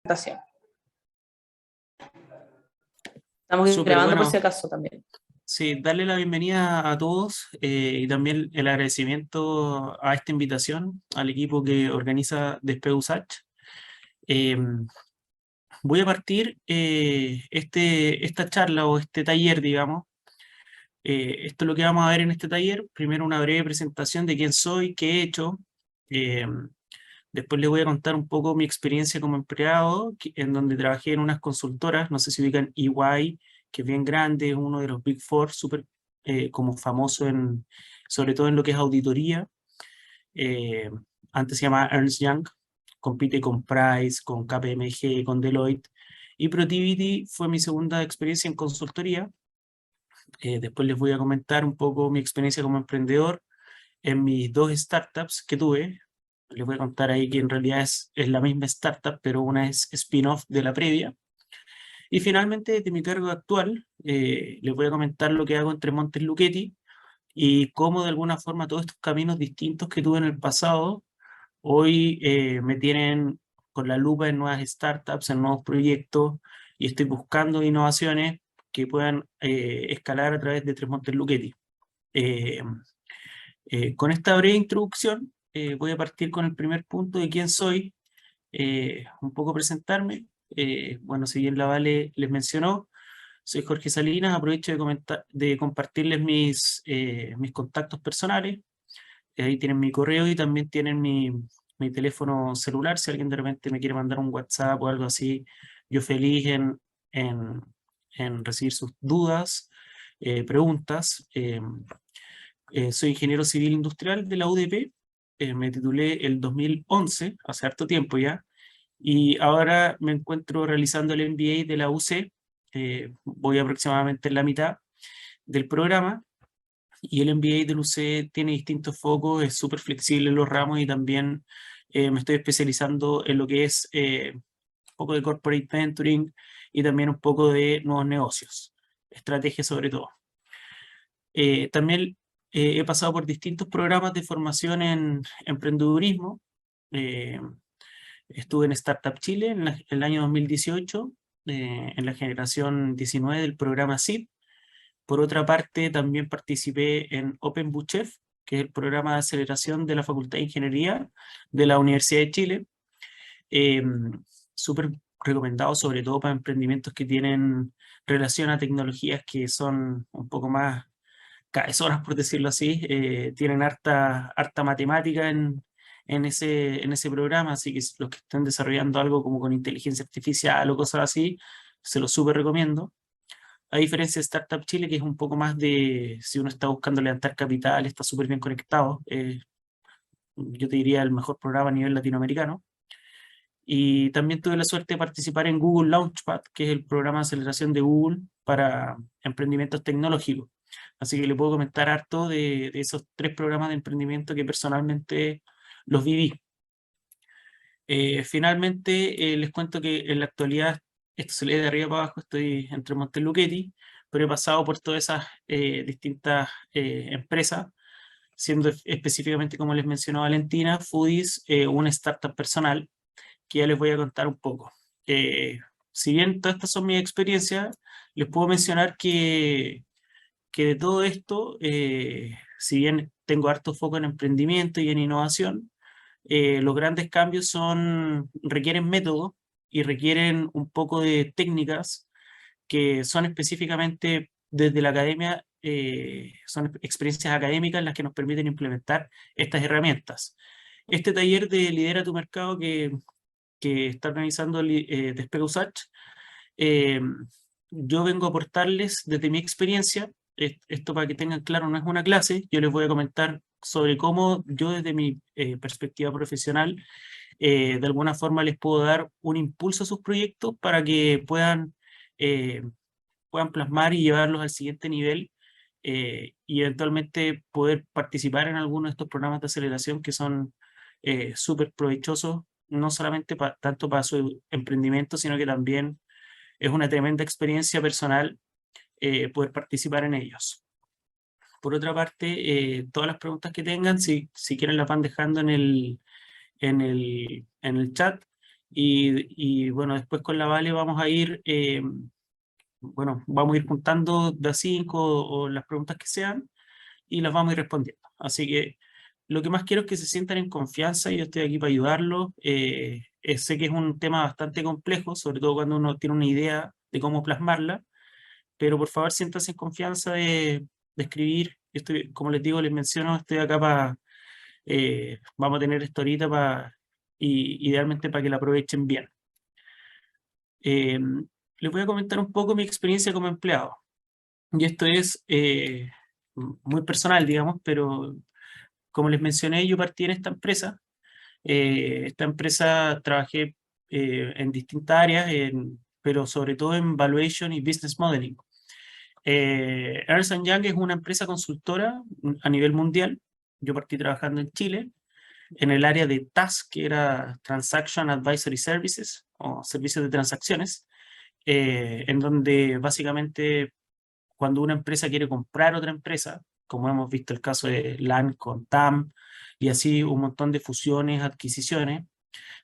presentación. Estamos Súper grabando bueno. por si acaso también. Sí, darle la bienvenida a todos y también el agradecimiento a esta invitación al equipo que organiza Despegusach. Voy a partir esta charla o este taller, digamos. Esto es lo que vamos a ver en este taller. Primero una breve presentación de quién soy, qué he hecho. Después les voy a contar un poco mi experiencia como empleado, en donde trabajé en unas consultoras, no sé si ubican EY, que es bien grande, es uno de los Big Four, súper como famoso sobre todo en lo que es auditoría. Antes se llamaba Ernst Young, compite con Price, con KPMG, con Deloitte. Y Protiviti fue mi segunda experiencia en consultoría. Después les voy a comentar un poco mi experiencia como emprendedor en mis dos startups que tuve. Les voy a contar ahí que en realidad es la misma startup, pero una es spin-off de la previa. Y finalmente, de mi cargo actual, les voy a comentar lo que hago entre Montes Luchetti y cómo de alguna forma todos estos caminos distintos que tuve en el pasado, hoy me tienen con la lupa en nuevas startups, en nuevos proyectos, y estoy buscando innovaciones que puedan escalar a través de Tres Montes Luchetti. Con esta breve introducción, voy a partir con el primer punto de quién soy, un poco presentarme. Bueno, si bien la Vale les mencionó, soy Jorge Salinas, aprovecho de compartirles mis contactos personales. Ahí tienen mi correo y también tienen mi teléfono celular. Si alguien de repente me quiere mandar un WhatsApp o algo así, yo feliz en, en recibir sus dudas, preguntas. Soy ingeniero civil industrial de la UDP, me titulé el 2011, hace harto tiempo ya, y ahora me encuentro realizando el MBA de la UC, voy aproximadamente en la mitad del programa, y el MBA de la UC tiene distintos focos, es súper flexible en los ramos y también me estoy especializando en lo que es un poco de corporate venturing y también un poco de nuevos negocios, estrategia sobre todo. También he pasado por distintos programas de formación en emprendedurismo. Eh, Estuve en Startup Chile en el año 2018, en la generación 19 del programa SIP. Por otra parte, también participé en Open Buchef, que es el programa de aceleración de la Facultad de Ingeniería de la Universidad de Chile. Eh, Súper recomendado, sobre todo para emprendimientos que tienen relación a tecnologías que son un poco más cabezonas, por decirlo así. Tienen harta matemática en ese programa, así que los que estén desarrollando algo como con inteligencia artificial o cosas así, se los súper recomiendo. A diferencia de Startup Chile, que es un poco más de, si uno está buscando levantar capital, está súper bien conectado. Yo te diría el mejor programa a nivel latinoamericano. Y también tuve la suerte de participar en Google Launchpad, que es el programa de aceleración de Google para emprendimientos tecnológicos. Así que le puedo comentar harto de esos 3 programas de emprendimiento que personalmente los viví. Finalmente, les cuento que en la actualidad, esto se lee de arriba para abajo, estoy entre Montes Luchetti, pero he pasado por todas esas distintas empresas, siendo específicamente, como les mencionó Valentina, Foodies, una startup personal, que ya les voy a contar un poco. Si bien todas estas son mis experiencias, les puedo mencionar que de todo esto, si bien tengo harto foco en emprendimiento y en innovación, los grandes cambios requieren método y requieren un poco de técnicas que son específicamente desde la academia, son experiencias académicas las que nos permiten implementar estas herramientas. Este taller de Lidera tu Mercado que está organizando Despegusach, eh, yo vengo a aportarles desde mi experiencia, esto para que tengan claro, no es una clase, yo les voy a comentar sobre cómo yo desde mi perspectiva profesional, de alguna forma les puedo dar un impulso a sus proyectos para que eh, puedan plasmar y llevarlos al siguiente nivel, y eventualmente poder participar en alguno de estos programas de aceleración que son súper provechosos, no solamente tanto para su emprendimiento, sino que también es una tremenda experiencia personal poder participar en ellos. Por otra parte, todas las preguntas que tengan, si quieren las van dejando en el chat Y bueno, después con la Vale vamos a ir, bueno, vamos a ir juntando de a 5 o las preguntas que sean y las vamos a ir respondiendo. Así que lo que más quiero es que se sientan en confianza y yo estoy aquí para ayudarlos. Sé que es un tema bastante complejo, sobre todo cuando uno tiene una idea de cómo plasmarla, pero por favor siéntanse en confianza de escribir. Estoy, como les digo, les menciono, estoy acá para, vamos a tener esto ahorita para, y idealmente para que la aprovechen bien. Les voy a comentar un poco mi experiencia como empleado. Y esto es muy personal, digamos, pero como les mencioné, yo partí en esta empresa. Esta empresa trabajé en distintas áreas, pero sobre todo en valuation y business modeling. Ernst Young es una empresa consultora a nivel mundial. Yo partí trabajando en Chile en el área de TAS, que era Transaction Advisory Services o servicios de transacciones, en donde básicamente cuando una empresa quiere comprar otra empresa, como hemos visto el caso de LAN con TAM y así un montón de fusiones, adquisiciones,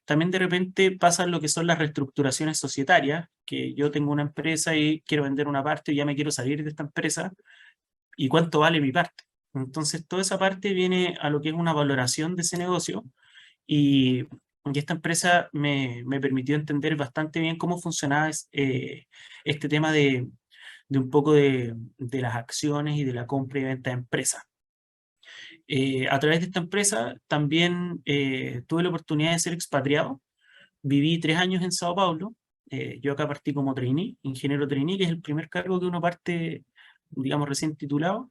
también de repente pasan lo que son las reestructuraciones societarias, que yo tengo una empresa y quiero vender una parte y ya me quiero salir de esta empresa, ¿y cuánto vale mi parte? Entonces, toda esa parte viene a lo que es una valoración de ese negocio y, y esta empresa me permitió entender bastante bien cómo funcionaba este tema de un poco de las acciones y de la compra y venta de empresas. A través de esta empresa también tuve la oportunidad de ser expatriado. Viví 3 años en Sao Paulo. Yo acá partí como trainee, ingeniero trainee, que es el primer cargo que uno parte, digamos, recién titulado.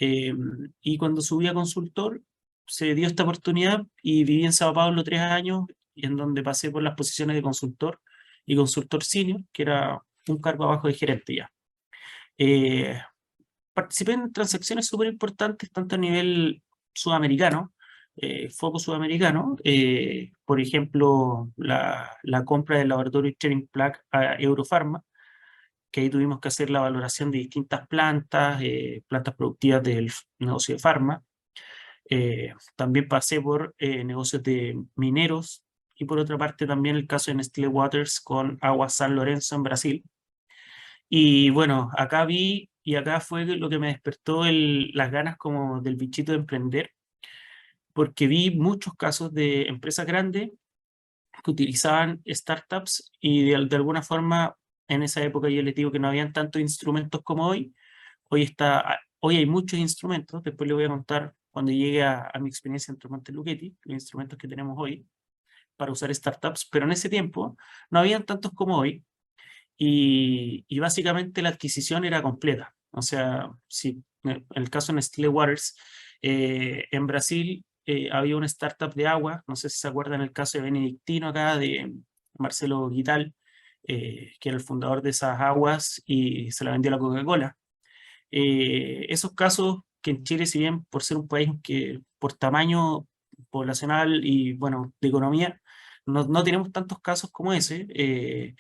Eh, y cuando subí a consultor, se dio esta oportunidad y viví en Sao Paulo 3 años, en donde pasé por las posiciones de consultor y consultor senior, que era un cargo abajo de gerente ya. Eh, Participé en transacciones súper importantes, tanto a nivel sudamericano, foco sudamericano, por ejemplo, la compra del laboratorio Cherry Plaque a Eurofarma, que ahí tuvimos que hacer la valoración de distintas plantas, plantas productivas del negocio de farma. También pasé por negocios de mineros y por otra parte también el caso de Nestlé Waters con Aguas San Lorenzo en Brasil. Y bueno, acá vi y acá fue lo que me despertó las ganas como del bichito de emprender, porque vi muchos casos de empresas grandes que utilizaban startups y de alguna forma en esa época yo les digo que no habían tantos instrumentos como hoy. Hoy hay muchos instrumentos, después les voy a contar cuando llegue a mi experiencia en Tremonte Lucchetti, los instrumentos que tenemos hoy para usar startups, pero en ese tiempo no habían tantos como hoy y básicamente la adquisición era completa. O sea, si en el caso de Nestlé Waters, en Brasil había una startup de agua, no sé si se acuerdan el caso de Benedictino acá, de Marcelo Guital, que era el fundador de esas aguas y se la vendió a la Coca-Cola. Esos casos que en Chile, si bien por ser un país que por tamaño poblacional y bueno, de economía, no tenemos tantos casos como ese,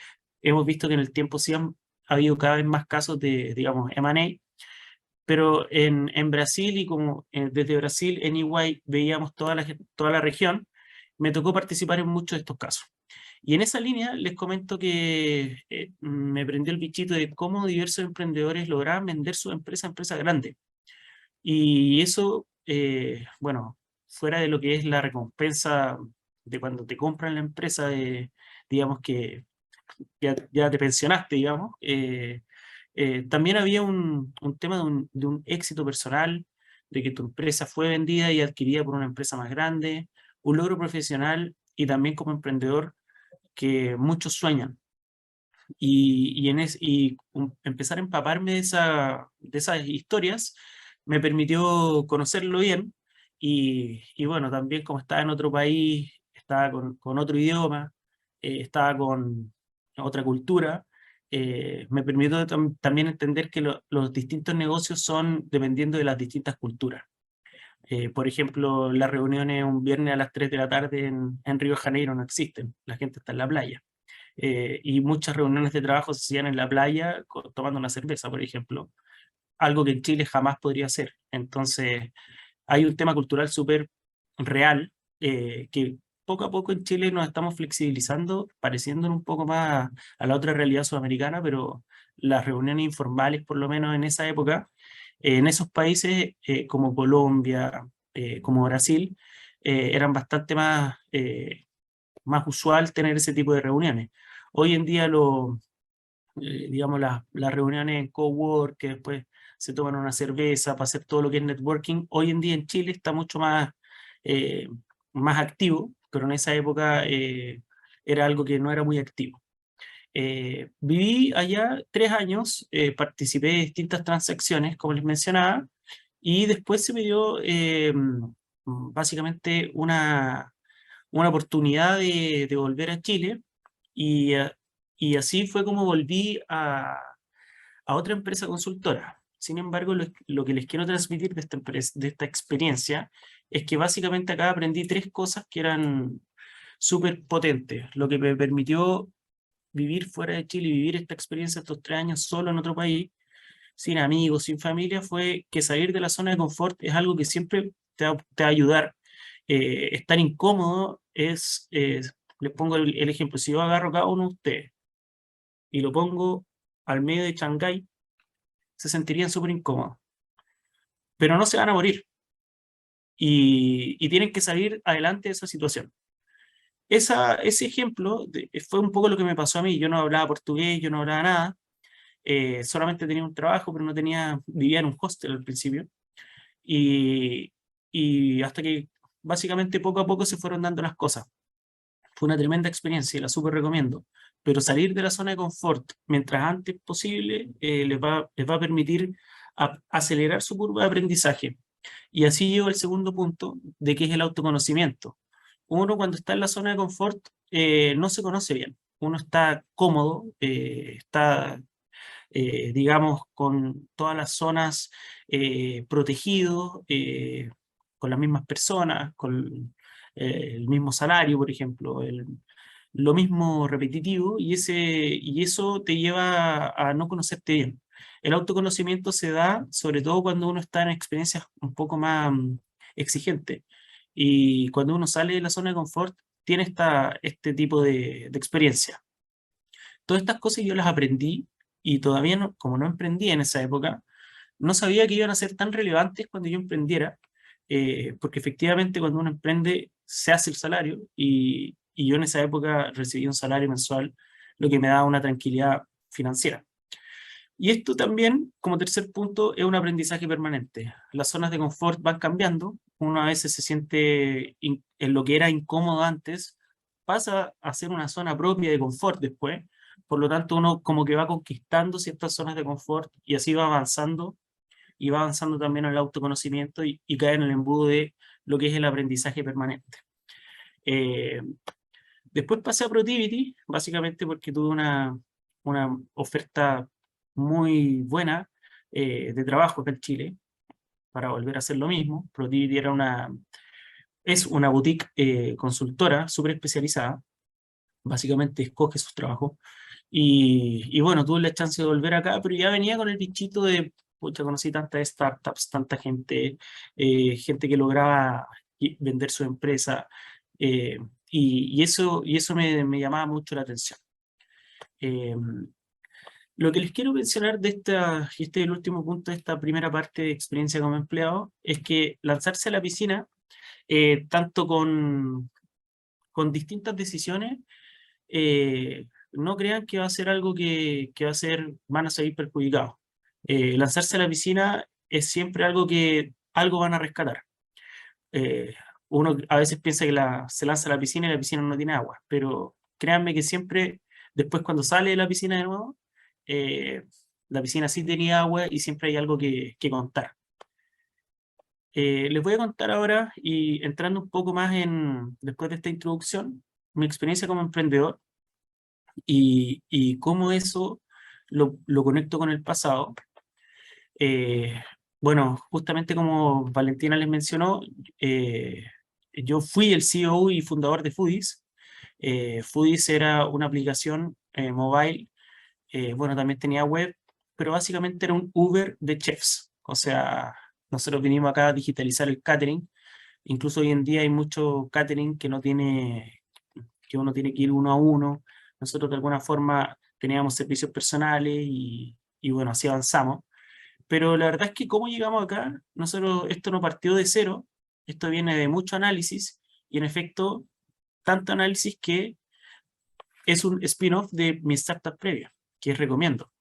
hemos visto que en el tiempo sí han habido cada vez más casos de, digamos, M&A, pero en Brasil y como desde Brasil en EY veíamos toda la región, me tocó participar en muchos de estos casos. Y en esa línea les comento que me prendió el bichito de cómo diversos emprendedores lograban vender su empresa a empresas grandes. Y eso, bueno, fuera de lo que es la recompensa de cuando te compran la empresa, digamos que ya te pensionaste, digamos, también había un tema de un éxito personal, de que tu empresa fue vendida y adquirida por una empresa más grande, un logro profesional y también como emprendedor que muchos sueñan. Empezar a empaparme de esas historias me permitió conocerlo bien y bueno, también como estaba en otro país, estaba con otro idioma, estaba con otra cultura, me permitió también entender que los distintos negocios son dependiendo de las distintas culturas. Por ejemplo, las reuniones un viernes a las 3 de la tarde en Río de Janeiro no existen, la gente está en la playa. Y muchas reuniones de trabajo se hacían en la playa tomando una cerveza, por ejemplo, algo que en Chile jamás podría ser. Entonces, hay un tema cultural súper real que poco a poco en Chile nos estamos flexibilizando, pareciéndonos un poco más a la otra realidad sudamericana, pero las reuniones informales, por lo menos en esa época, en esos países como Colombia, como Brasil, eran bastante más usual tener ese tipo de reuniones. Hoy en día digamos, las reuniones en cowork, que después se toman una cerveza para hacer todo lo que es networking, hoy en día en Chile está mucho eh, más activo, pero en esa época era algo que no era muy activo. Viví allá 3 años, participé de distintas transacciones, como les mencionaba, y después se me dio básicamente una oportunidad de volver a Chile y, y así fue como volví a otra empresa consultora. Sin embargo, lo que les quiero transmitir de de esta experiencia es que básicamente acá aprendí 3 cosas que eran súper potentes, lo que me permitió vivir fuera de Chile y vivir esta experiencia estos 3 años solo en otro país, sin amigos, sin familia, fue que salir de la zona de confort es algo que siempre te va a ayudar. Estar incómodo les pongo el ejemplo, si yo agarro cada uno de ustedes y lo pongo al medio de Shanghái, se sentirían súper incómodos, pero no se van a morir y tienen que salir adelante de esa situación. Ese ejemplo fue un poco lo que me pasó a mí. Yo no hablaba portugués, yo no hablaba nada, solamente tenía un trabajo, pero vivía en un hostel al principio. Y, y hasta que básicamente poco a poco se fueron dando las cosas. Fue una tremenda experiencia y la súper recomiendo. Pero salir de la zona de confort mientras antes posible les va a permitir acelerar su curva de aprendizaje. Y así llego al segundo punto, de que es el autoconocimiento. Uno cuando está en la zona de confort no se conoce bien. Uno está cómodo, está digamos, con todas las zonas protegidos, con las mismas personas, con el mismo salario, por ejemplo, lo mismo repetitivo, y eso te lleva a no conocerte bien. El autoconocimiento se da sobre todo cuando uno está en experiencias un poco más exigentes. Y cuando uno sale de la zona de confort, tiene este tipo de experiencia. Todas estas cosas yo las aprendí y todavía no, como no emprendí en esa época, no sabía que iban a ser tan relevantes cuando yo emprendiera, porque efectivamente cuando uno emprende se hace el salario y yo en esa época recibí un salario mensual, lo que me daba una tranquilidad financiera. Y esto también, como tercer punto, es un aprendizaje permanente. Las zonas de confort van cambiando, uno a veces se siente en lo que era incómodo antes, pasa a ser una zona propia de confort después, por lo tanto uno como que va conquistando ciertas zonas de confort y así va avanzando y va avanzando también en el autoconocimiento y cae en el embudo de lo que es el aprendizaje permanente. Eh, Después pasé a Protivity, básicamente porque tuve una oferta muy buena de trabajo acá en Chile para volver a hacer lo mismo. Protivity es una boutique consultora súper especializada, básicamente escoge sus trabajos. Y bueno, tuve la chance de volver acá, pero ya venía con el bichito de, pucha, conocí tantas startups, tanta gente, gente que lograba vender su empresa, eh, y eso me llamaba mucho la atención. Eh, lo que les quiero mencionar y este es el último punto de esta primera parte de experiencia como empleado, es que lanzarse a la piscina, tanto con distintas decisiones, no crean que va a ser algo que van a salir perjudicados. Lanzarse a la piscina es siempre algo que algo van a rescatar. Eh, Uno a veces piensa que se lanza a la piscina y la piscina no tiene agua, pero créanme que siempre, después cuando sale de la piscina de nuevo, eh, la piscina sí tenía agua y siempre hay algo que contar. Les voy a contar ahora, y entrando un poco más después de esta introducción, mi experiencia como emprendedor y cómo eso lo conecto con el pasado. Bueno, justamente como Valentina les mencionó, yo fui el CEO y fundador de Foodies. Foodies era una aplicación mobile, bueno, también tenía web, pero básicamente era un Uber de chefs. O sea, nosotros vinimos acá a digitalizar el catering Incluso hoy en día hay mucho catering que uno tiene que ir uno a uno. Nosotros de alguna forma teníamos servicios personales y bueno, así avanzamos. Pero la verdad es que cómo llegamos acá, nosotros, esto no partió de cero, esto viene de mucho análisis y en efecto, tanto análisis que es un spin-off de mi startup previa, que es Recomiendo.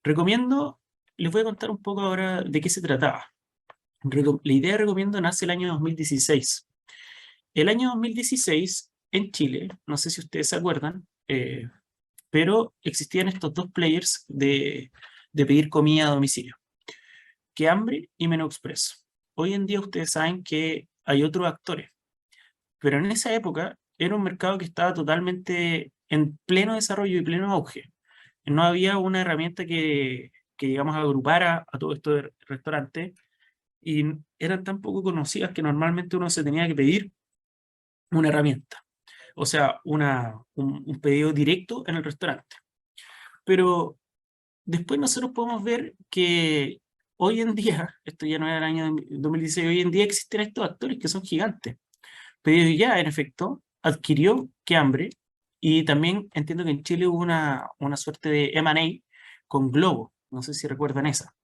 Recomiendo, les voy a contar un poco ahora de qué se trataba. La idea de Recomiendo nace el año 2016. El año 2016, en Chile, no sé si ustedes se acuerdan, pero existían estos dos players de pedir comida a domicilio, que Hambre y Menú Express. Hoy en día ustedes saben que hay otros actores, pero en esa época era un mercado que estaba totalmente en pleno desarrollo y pleno auge. No había una herramienta que digamos, agrupara a todos estos restaurantes y eran tan poco conocidas que normalmente uno se tenía que pedir una herramienta, o sea, un pedido directo en el restaurante. Pero después nosotros podemos ver que hoy en día, esto ya no era el año 2016, hoy en día existen estos actores que son gigantes. Pedido Ya, en efecto, adquirió Que Hambre y también entiendo que en Chile hubo una suerte de M&A con Globo, no sé si recuerdan esa.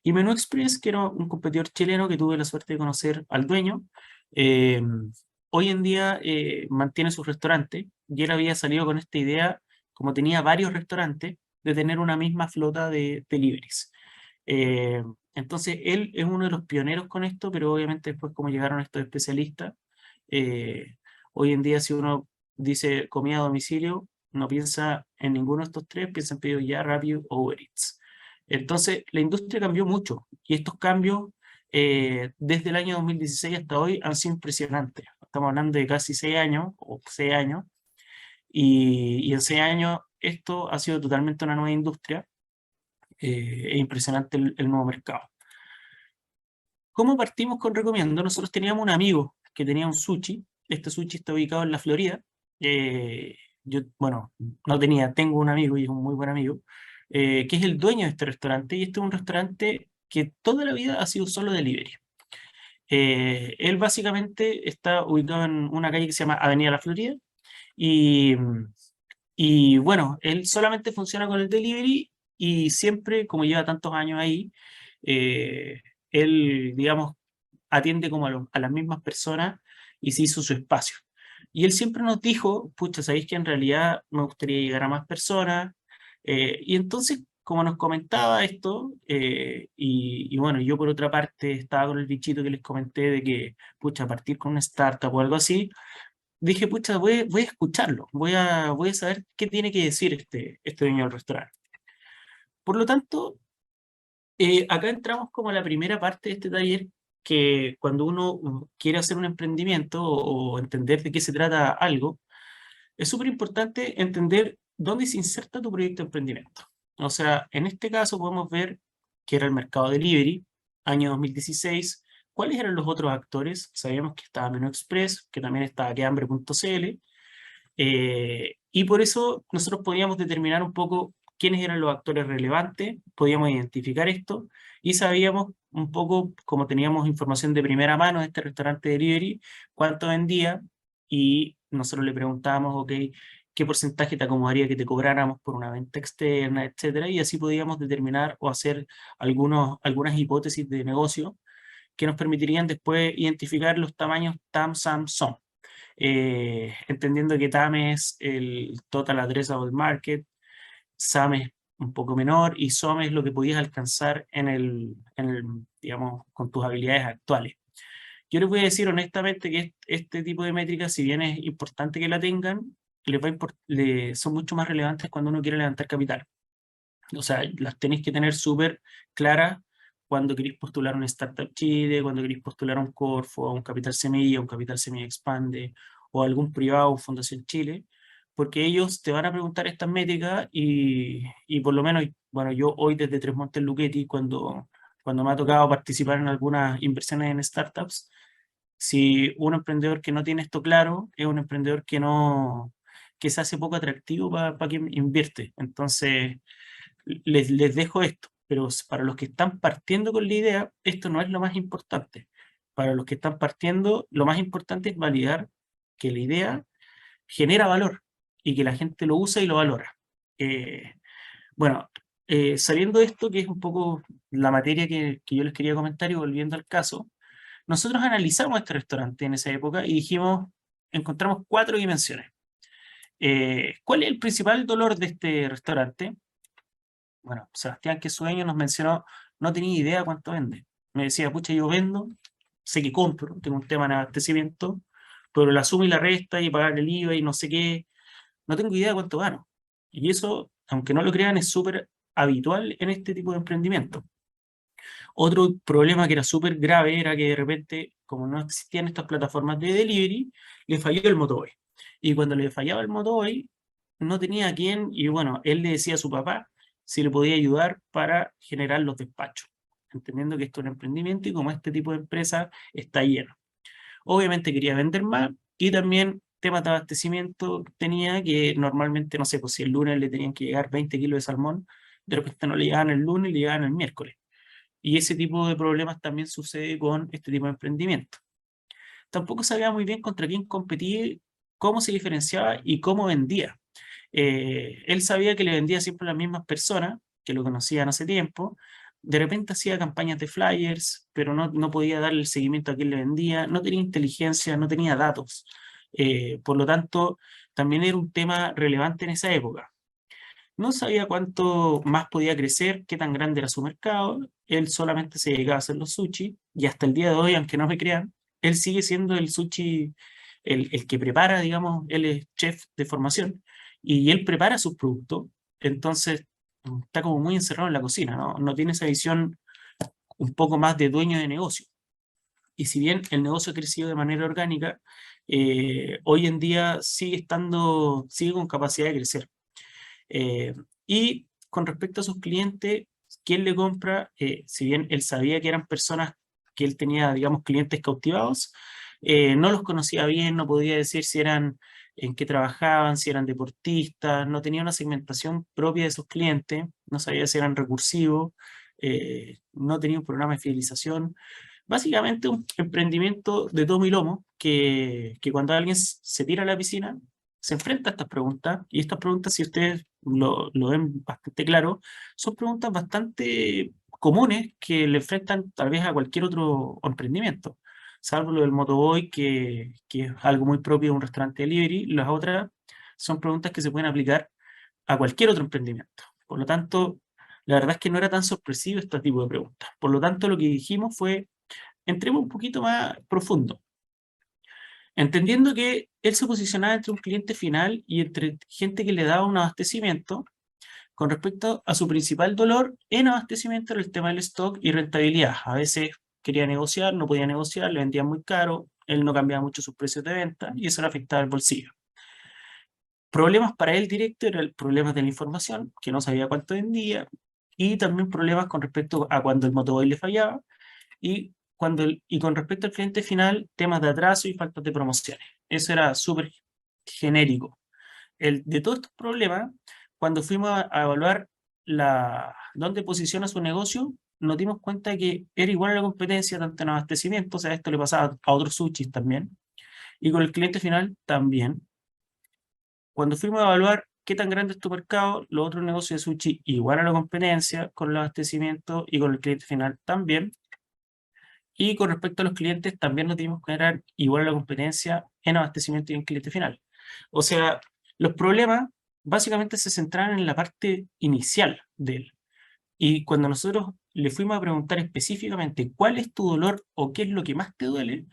Y Menú Express, que era un competidor chileno que tuve la suerte de conocer al dueño, eh, hoy en día mantiene su restaurante y él había salido con esta idea, como tenía varios restaurantes, de tener una misma flota de deliveries. Entonces, él es uno de los pioneros con esto, pero obviamente después como llegaron estos especialistas, eh, hoy en día si uno dice comida a domicilio, no piensa en ninguno de estos tres, piensa en Pedido Ya, Rappi o Uber Eats. Entonces, la industria cambió mucho y estos cambios desde el año 2016 hasta hoy han sido impresionantes. Estamos hablando de casi 6 años o 6 años y en 6 años esto ha sido totalmente una nueva industria. Es impresionante el nuevo mercado. ¿Cómo partimos con Recomiendo? Nosotros teníamos un amigo que tenía un sushi. Este sushi está ubicado en la Florida. Yo, bueno, no tenía, tengo un amigo y es un muy buen amigo, que es el dueño de este restaurante. Y este es un restaurante que toda la vida ha sido solo delivery. Él básicamente está ubicado en una calle que se llama Avenida La Florida. Y, y bueno, él solamente funciona con el delivery y siempre, como lleva tantos años ahí, eh, él, digamos, atiende como a las mismas personas y se hizo su espacio. Y él siempre nos dijo, pucha, sabéis que en realidad me gustaría llegar a más personas. Y entonces, como nos comentaba esto, y bueno, yo por otra parte estaba con el bichito que les comenté de que, pucha, partir con una startup o algo así, dije, pucha, voy a escucharlo, voy a saber qué tiene que decir este dueño del restaurante. Por lo tanto, acá entramos como a la primera parte de este taller, que cuando uno quiere hacer un emprendimiento o entender de qué se trata algo, es súper importante entender dónde se inserta tu proyecto de emprendimiento. O sea, en este caso podemos ver que era el mercado delivery, año 2016. ¿Cuáles eran los otros actores? Sabíamos que estaba Menú Express, que también estaba quehambre.cl, y por eso nosotros podíamos determinar un poco quiénes eran los actores relevantes, podíamos identificar esto y sabíamos un poco, como teníamos información de primera mano de este restaurante delivery, cuánto vendía y nosotros le preguntábamos, ok, qué porcentaje te acomodaría que te cobráramos por una venta externa, etcétera, y así podíamos determinar o hacer algunas hipótesis de negocio que nos permitirían después identificar los tamaños TAM, SAM, SOM, entendiendo que TAM es el Total Addressable Market, SAM es un poco menor y SOM es lo que podías alcanzar digamos, con tus habilidades actuales. Yo les voy a decir honestamente que este tipo de métricas, si bien es importante que la tengan, son mucho más relevantes cuando uno quiere levantar capital. O sea, las tenéis que tener súper claras cuando queréis postular un Startup Chile, cuando queréis postular un Corfo, a un Capital Semilla, un Capital Semilla Expande, o algún privado, Fundación Chile, porque ellos te van a preguntar estas métricas y por lo menos, bueno, yo hoy desde Tres Montes Luchetti, cuando me ha tocado participar en algunas inversiones en startups, si un emprendedor que no tiene esto claro, es un emprendedor que se hace poco atractivo para quien invierte. Entonces, les dejo esto, pero para los que están partiendo con la idea, esto no es lo más importante. para los que están partiendo, lo más importante es validar que la idea genera valor y que la gente lo usa y lo valora. Bueno, saliendo de esto, que es un poco la materia que yo les quería comentar y volviendo al caso, nosotros analizamos este restaurante en esa época y dijimos, encontramos 4 dimensiones. ¿Cuál es el principal dolor de este restaurante? Bueno, Sebastián, que es su dueño, nos mencionó, no tenía idea cuánto vende. Me decía, pucha, yo vendo, sé que compro, tengo un tema de abastecimiento, pero la suma y la resta y pagar el IVA y no sé qué, no tengo idea de cuánto gano. Y eso, aunque no lo crean, es súper habitual en este tipo de emprendimiento. Otro problema que era súper grave era que de repente, como no existían estas plataformas de delivery, le falló el motoboy. Y cuando le fallaba el motoboy, no tenía a quién, y bueno, él le decía a su papá si le podía ayudar para generar los despachos, entendiendo que esto es un emprendimiento y como este tipo de empresa está lleno. Obviamente quería vender más y también temas de abastecimiento tenía que normalmente, no sé, pues si el lunes le tenían que llegar 20 kilos de salmón, de repente no le llegaban el lunes, le llegaban el miércoles. Y ese tipo de problemas también sucede con este tipo de emprendimiento. Tampoco sabía muy bien contra quién competía, cómo se diferenciaba y cómo vendía. Él sabía que le vendía siempre a las mismas personas que lo conocían hace tiempo. De repente hacía campañas de flyers, pero no podía darle el seguimiento a quién le vendía, no tenía inteligencia, no tenía datos. Por lo tanto, también era un tema relevante en esa época. No sabía cuánto más podía crecer, qué tan grande era su mercado. Él solamente se dedicaba a hacer los sushi y hasta el día de hoy, aunque no me crean, él sigue siendo el sushi, el que prepara, digamos, él es chef de formación y él prepara sus productos. Entonces está como muy encerrado en la cocina, ¿no? No tiene esa visión un poco más de dueño de negocio. Y si bien el negocio ha crecido de manera orgánica, hoy en día sigue con capacidad de crecer. Eh, y con respecto a sus clientes, ¿quién le compra? Si bien él sabía que eran personas que él tenía, digamos, clientes cautivados, no los conocía bien, no podía decir si eran, en qué trabajaban, si eran deportistas, no tenía una segmentación propia de sus clientes, no sabía si eran recursivos, no tenía un programa de fidelización. Básicamente un emprendimiento de tomo y lomo que cuando alguien se tira a la piscina se enfrenta a estas preguntas, y estas preguntas, si ustedes lo ven bastante claro, son preguntas bastante comunes que le enfrentan tal vez a cualquier otro emprendimiento, salvo lo del motoboy, que es algo muy propio de un restaurante delivery. Las otras son preguntas que se pueden aplicar a cualquier otro emprendimiento. Por lo tanto, la verdad es que no era tan sorpresivo este tipo de preguntas. Por lo tanto, lo que dijimos fue, entremos un poquito más profundo. Entendiendo que él se posicionaba entre un cliente final y entre gente que le daba un abastecimiento, con respecto a su principal dolor en abastecimiento era el tema del stock y rentabilidad. A veces quería negociar, no podía negociar, le vendían muy caro, él no cambiaba mucho sus precios de venta y eso le afectaba el bolsillo. Problemas para él directo eran el problema de la información, que no sabía cuánto vendía, y también problemas con respecto a cuando el motoboy le fallaba, y con respecto al cliente final, temas de atraso y faltas de promociones. Eso era súper genérico. De todos estos problemas, cuando fuimos a evaluar dónde posiciona su negocio, nos dimos cuenta que era igual a la competencia, tanto en abastecimiento, o sea, esto le pasaba a otros sushis también, y con el cliente final también. Cuando fuimos a evaluar qué tan grande es tu mercado, los otros negocios de sushi igual a la competencia, con el abastecimiento y con el cliente final también. Y con respecto a los clientes, también nos dimos que eran igual a la competencia en abastecimiento y en cliente final. O sea, los problemas básicamente se centraron en la parte inicial de él. Y cuando nosotros le fuimos a preguntar específicamente cuál es tu dolor o qué es lo que más te duele,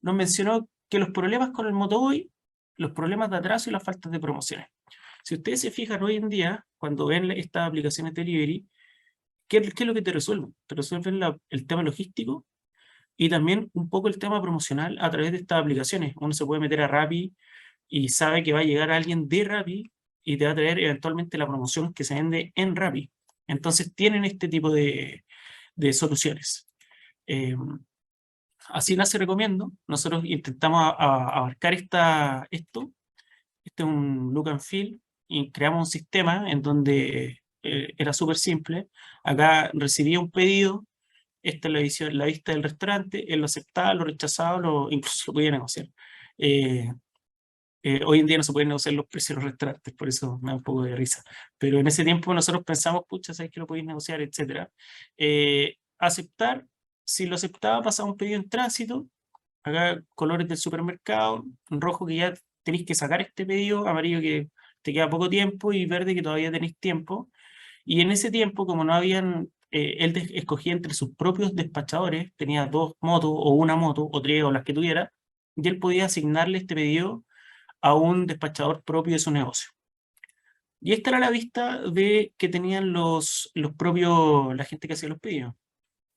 nos mencionó que los problemas con el motoboy, los problemas de atraso y las faltas de promociones. Si ustedes se fijan hoy en día, cuando ven estas aplicaciones de delivery, ¿qué es lo que te resuelven? Te resuelven el tema logístico y también un poco el tema promocional a través de estas aplicaciones. Uno se puede meter a Rappi y sabe que va a llegar alguien de Rappi y te va a traer eventualmente la promoción que se vende en Rappi. Entonces tienen este tipo de soluciones. Así nace Recomiendo. Nosotros intentamos abarcar esto. Este es un look and feel y creamos un sistema en donde era súper simple. Acá recibía un pedido, esta es la vista del restaurante, él lo aceptaba, lo rechazaba, incluso lo podía negociar. Hoy en día no se pueden negociar los precios de los restaurantes, por eso me da un poco de risa. Pero en ese tiempo nosotros pensamos, pucha, ¿sabes que lo podéis negociar, etcétera? Aceptar, si lo aceptaba pasaba un pedido en tránsito, acá colores del supermercado, rojo que ya tenéis que sacar este pedido, amarillo que te queda poco tiempo y verde que todavía tenéis tiempo. Y en ese tiempo, como no habían, él escogía entre sus propios despachadores, tenía 2 motos o una moto o 3 o las que tuviera, y él podía asignarle este pedido a un despachador propio de su negocio. Y esta era la vista de que tenían los propios, la gente que hacía los pedidos.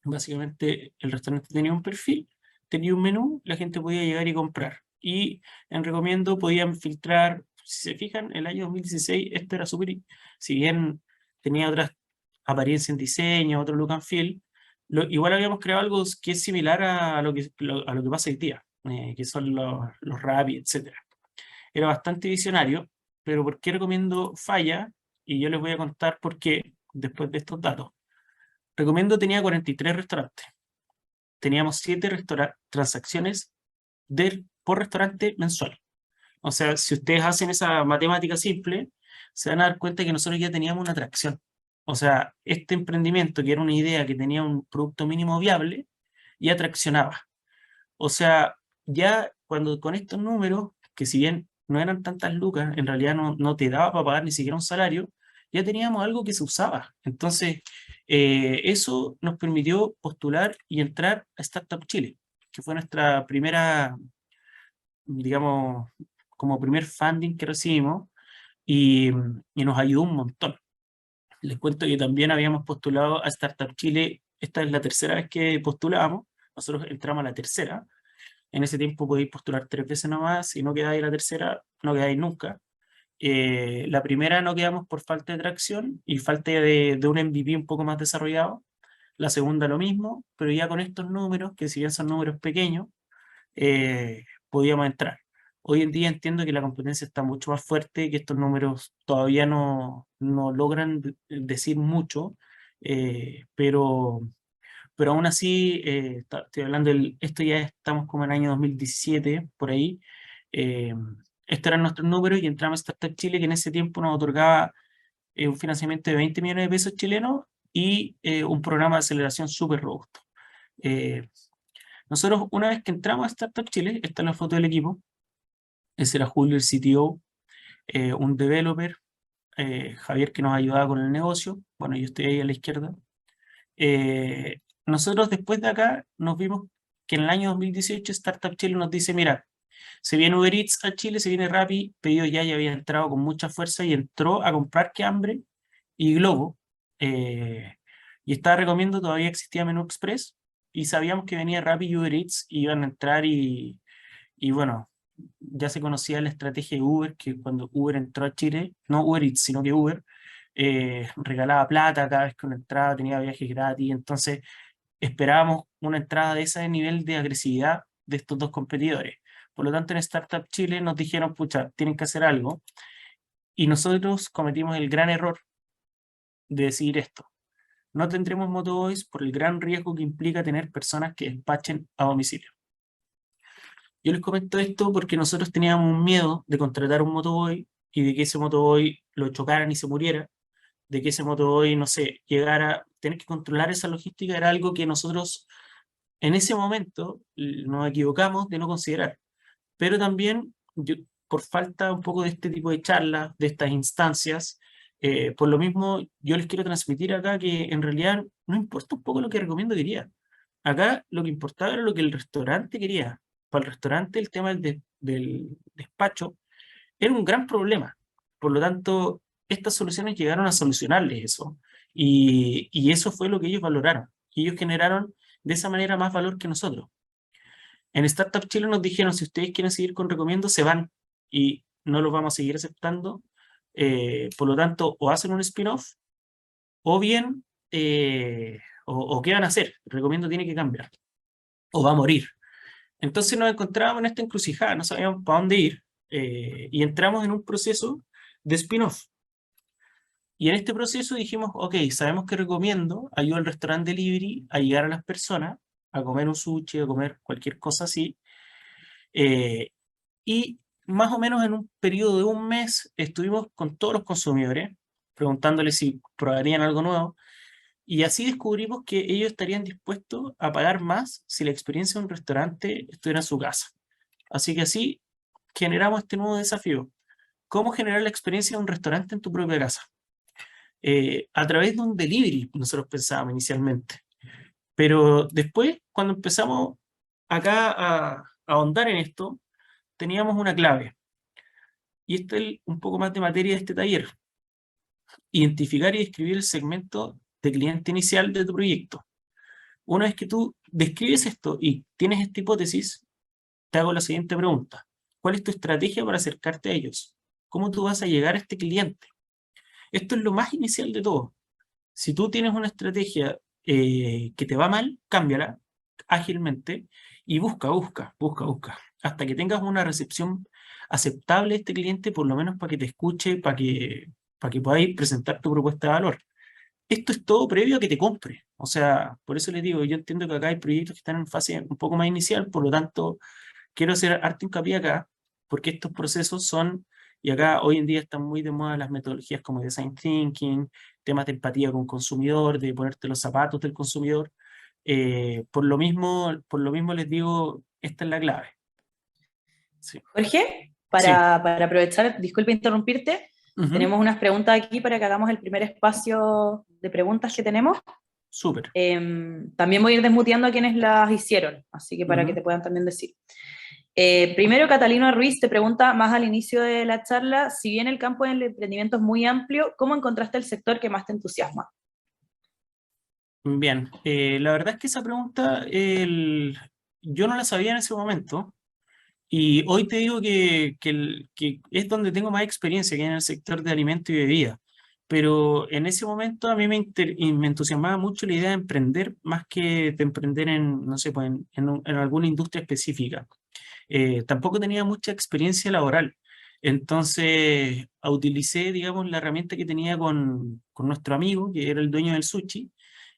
Básicamente el restaurante tenía un perfil, tenía un menú, la gente podía llegar y comprar. Y en recomiendo podían filtrar, si se fijan, el año 2016 esto era súper, si bien tenía otras apariencias en diseño, otro look and feel, igual habíamos creado algo que es similar a lo que pasa hoy día, que son los Rappi, etc. Era bastante visionario, pero ¿por qué recomiendo falla? Y yo les voy a contar por qué después de estos datos. Recomiendo tenía 43 restaurantes. Teníamos 7 transacciones por restaurante mensual. O sea, si ustedes hacen esa matemática simple, se van a dar cuenta que nosotros ya teníamos una atracción. O sea, este emprendimiento, que era una idea que tenía un producto mínimo viable, ya traccionaba. O sea, ya cuando con estos números, que si bien no eran tantas lucas, en realidad no te daba para pagar ni siquiera un salario, ya teníamos algo que se usaba. Entonces, eso nos permitió postular y entrar a Startup Chile, que fue nuestra primera, digamos, como primer funding que recibimos y nos ayudó un montón. Les cuento que también habíamos postulado a Startup Chile, esta es la tercera vez que postulamos, nosotros entramos a la tercera. En ese tiempo podéis postular 3 veces nomás, si no quedáis la tercera, no quedáis nunca. La primera no quedamos por falta de tracción y falta de un MVP un poco más desarrollado. La segunda lo mismo, pero ya con estos números, que si bien son números pequeños, podíamos entrar. Hoy en día entiendo que la competencia está mucho más fuerte, que estos números todavía no logran decir mucho, pero aún así, estoy hablando, esto ya estamos como en el año 2017, por ahí. eh, Estos eran nuestros números y entramos a Startup Chile, que en ese tiempo nos otorgaba un financiamiento de 20 millones de pesos chilenos y un programa de aceleración súper robusto. Nosotros, una vez que entramos a Startup Chile, esta es la foto del equipo, ese era Julio, el CTO, un developer, Javier que nos ayudaba con el negocio, bueno, yo estoy ahí a la izquierda. Nosotros después de acá nos vimos que en el año 2018 Startup Chile nos dice, mira, se viene Uber Eats a Chile, se viene Rappi, Pedido Ya había entrado con mucha fuerza y entró a comprar Que Hambre y Globo, y estaba recomiendo, todavía existía Menú Express, y sabíamos que venía Rappi y Uber Eats, y iban a entrar y bueno, ya se conocía la estrategia de Uber, que cuando Uber entró a Chile, no Uber Eats, sino que Uber, regalaba plata cada vez que uno entraba, tenía viajes gratis, entonces esperábamos una entrada de ese nivel de agresividad de estos dos competidores. Por lo tanto, en Startup Chile nos dijeron, pucha, tienen que hacer algo, y nosotros cometimos el gran error de decir esto. No tendremos motoboys por el gran riesgo que implica tener personas que despachen a domicilio. Yo les comento esto porque nosotros teníamos un miedo de contratar un motoboy y de que ese motoboy lo chocaran y se muriera, de que ese motoboy, no sé, llegara a tener que controlar esa logística, era algo que nosotros en ese momento nos equivocamos de no considerar. Pero también, por falta un poco de este tipo de charlas, de estas instancias, por lo mismo yo les quiero transmitir acá que en realidad no importa un poco lo que recomiendo quería. Acá lo que importaba era lo que el restaurante quería. Para el restaurante el tema del despacho era un gran problema. Por lo tanto, estas soluciones llegaron a solucionarles eso. Y eso fue lo que ellos valoraron. Y ellos generaron de esa manera más valor que nosotros. En Startup Chile nos dijeron, si ustedes quieren seguir con Recomiendo, se van y no los vamos a seguir aceptando. Por lo tanto, o hacen un spin-off o bien, o qué van a hacer. Recomiendo tiene que cambiar o va a morir. Entonces nos encontrábamos en esta encrucijada, no sabíamos para dónde ir y entramos en un proceso de spin-off. Y en este proceso dijimos, ok, sabemos que recomiendo, ayuda al restaurante delivery a llegar a las personas, a comer un sushi, a comer cualquier cosa así. eh, y más o menos en un periodo de un mes estuvimos con todos los consumidores, preguntándoles si probarían algo nuevo. Y así descubrimos que ellos estarían dispuestos a pagar más si la experiencia de un restaurante estuviera en su casa. Así que así generamos este nuevo desafío. ¿Cómo generar la experiencia de un restaurante en tu propia casa? A través de un delivery, nosotros pensábamos inicialmente. Pero después, cuando empezamos acá a ahondar en esto, teníamos una clave. Y este es un poco más de materia de este taller. Identificar y describir el segmento de cliente inicial de tu proyecto. Una vez que tú describes esto y tienes esta hipótesis, te hago la siguiente pregunta. ¿Cuál es tu estrategia para acercarte a ellos? ¿Cómo tú vas a llegar a este cliente? Esto es lo más inicial de todo. Si tú tienes una estrategia que te va mal, cámbiala ágilmente y busca, hasta que tengas una recepción aceptable de este cliente, por lo menos para que te escuche, para que podáis presentar tu propuesta de valor. Esto es todo previo a que te compre. O sea, por eso les digo, yo entiendo que acá hay proyectos que están en fase un poco más inicial, por lo tanto, quiero hacer harto hincapié acá, porque estos procesos son, y acá hoy en día están muy de moda las metodologías como design thinking, temas de empatía con consumidor, de ponerte los zapatos del consumidor. Por lo mismo les digo, esta es la clave. Sí, Jorge, sí. para aprovechar, disculpe interrumpirte, Ujú. tenemos unas preguntas aquí para que hagamos el primer espacio de preguntas que tenemos. Súper. También voy a ir desmuteando a quienes las hicieron, así que para que Ujú. te puedan también decir. Primero, Catalina Ruiz te pregunta más al inicio de la charla, si bien el campo del emprendimiento es muy amplio, ¿cómo encontraste el sector que más te entusiasma? Bien, la verdad es que esa pregunta yo no la sabía en ese momento. Y hoy te digo que es donde tengo más experiencia, que en el sector de alimento y bebida. Pero en ese momento a mí y me entusiasmaba mucho la idea de emprender más que de emprender en, no sé, pues en alguna industria específica. Tampoco tenía mucha experiencia laboral. Entonces, utilicé, digamos, la herramienta que tenía con nuestro amigo, que era el dueño del sushi,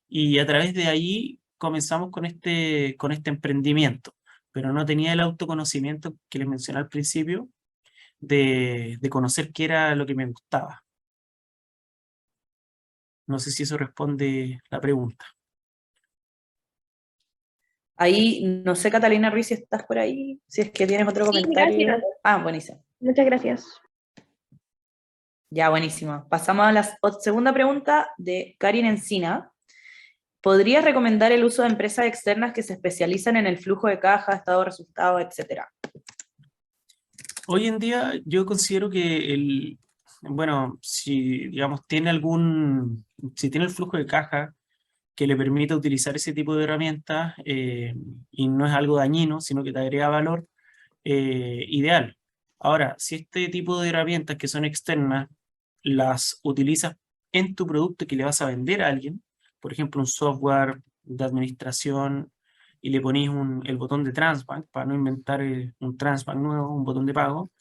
y a través de ahí comenzamos con este emprendimiento, pero no tenía el autoconocimiento que les mencioné al principio de conocer qué era lo que me gustaba. No sé si eso responde la pregunta. Ahí, no sé, Catalina Ruiz, si estás por ahí, si es que tienes otro Sí, gracias. comentario. Ah, buenísimo. Muchas gracias. Ya, buenísimo. Pasamos a la segunda pregunta de Karin Encina. ¿Podrías recomendar el uso de empresas externas que se especializan en el flujo de caja, estado de resultados, etcétera? Hoy en día yo considero que bueno, si digamos si tiene el flujo de caja que le permita utilizar ese tipo de herramientas y no es algo dañino, sino que te agrega valor, ideal. Ahora, si este tipo de herramientas que son externas las utilizas en tu producto que le vas a vender a alguien, por ejemplo, un software de administración y le ponís el botón de Transbank para no inventar un Transbank nuevo, un botón de pago,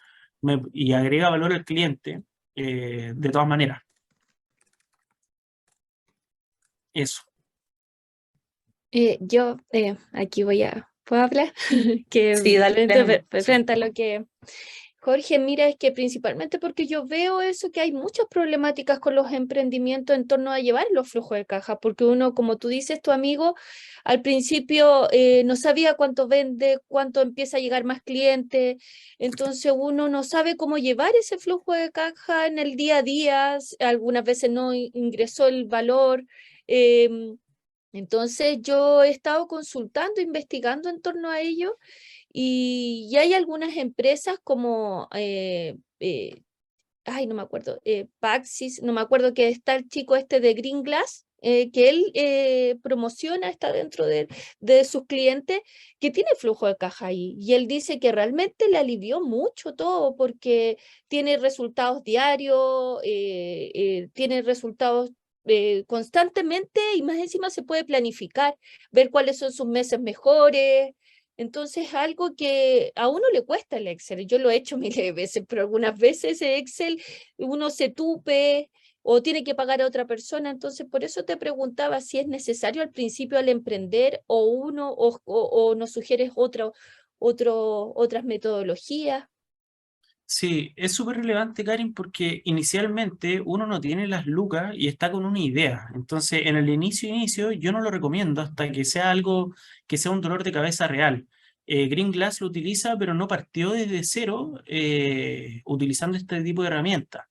y agrega valor al cliente, de todas maneras. Eso. Yo aquí ¿puedo hablar? Sí, Que dale nomás. frente a lo que Jorge mira, es que principalmente porque yo veo eso, que hay muchas problemáticas con los emprendimientos en torno a llevar los flujos de caja, porque uno, como tú dices, tu amigo, al principio no sabía cuánto vende, cuánto empieza a llegar más clientes, entonces uno no sabe cómo llevar ese flujo de caja en el día a día, algunas veces no ingresó el valor. em, entonces yo he estado consultando, investigando en torno a ello y hay algunas empresas como, ay, no me acuerdo, Paxis, no me acuerdo, que está el chico este de Green Glass, que él promociona, está dentro de sus clientes, que tiene flujo de caja ahí. Y él dice que realmente le alivió mucho todo porque tiene resultados diarios, tiene resultados constantemente y más encima se puede planificar, ver cuáles son sus meses mejores. Entonces, algo que a uno le cuesta el Excel. Yo lo he hecho miles de veces, pero algunas veces el Excel uno se tupe, o tiene que pagar a otra persona. Entonces, por eso te preguntaba si es necesario al principio al emprender o nos sugieres otras metodologías. Sí, es súper relevante, Karin, porque inicialmente uno no tiene las lucas y está con una idea. Entonces, en el inicio, yo no lo recomiendo hasta que sea algo que sea un dolor de cabeza real. Green Glass lo utiliza, pero no partió desde cero utilizando este tipo de herramientas.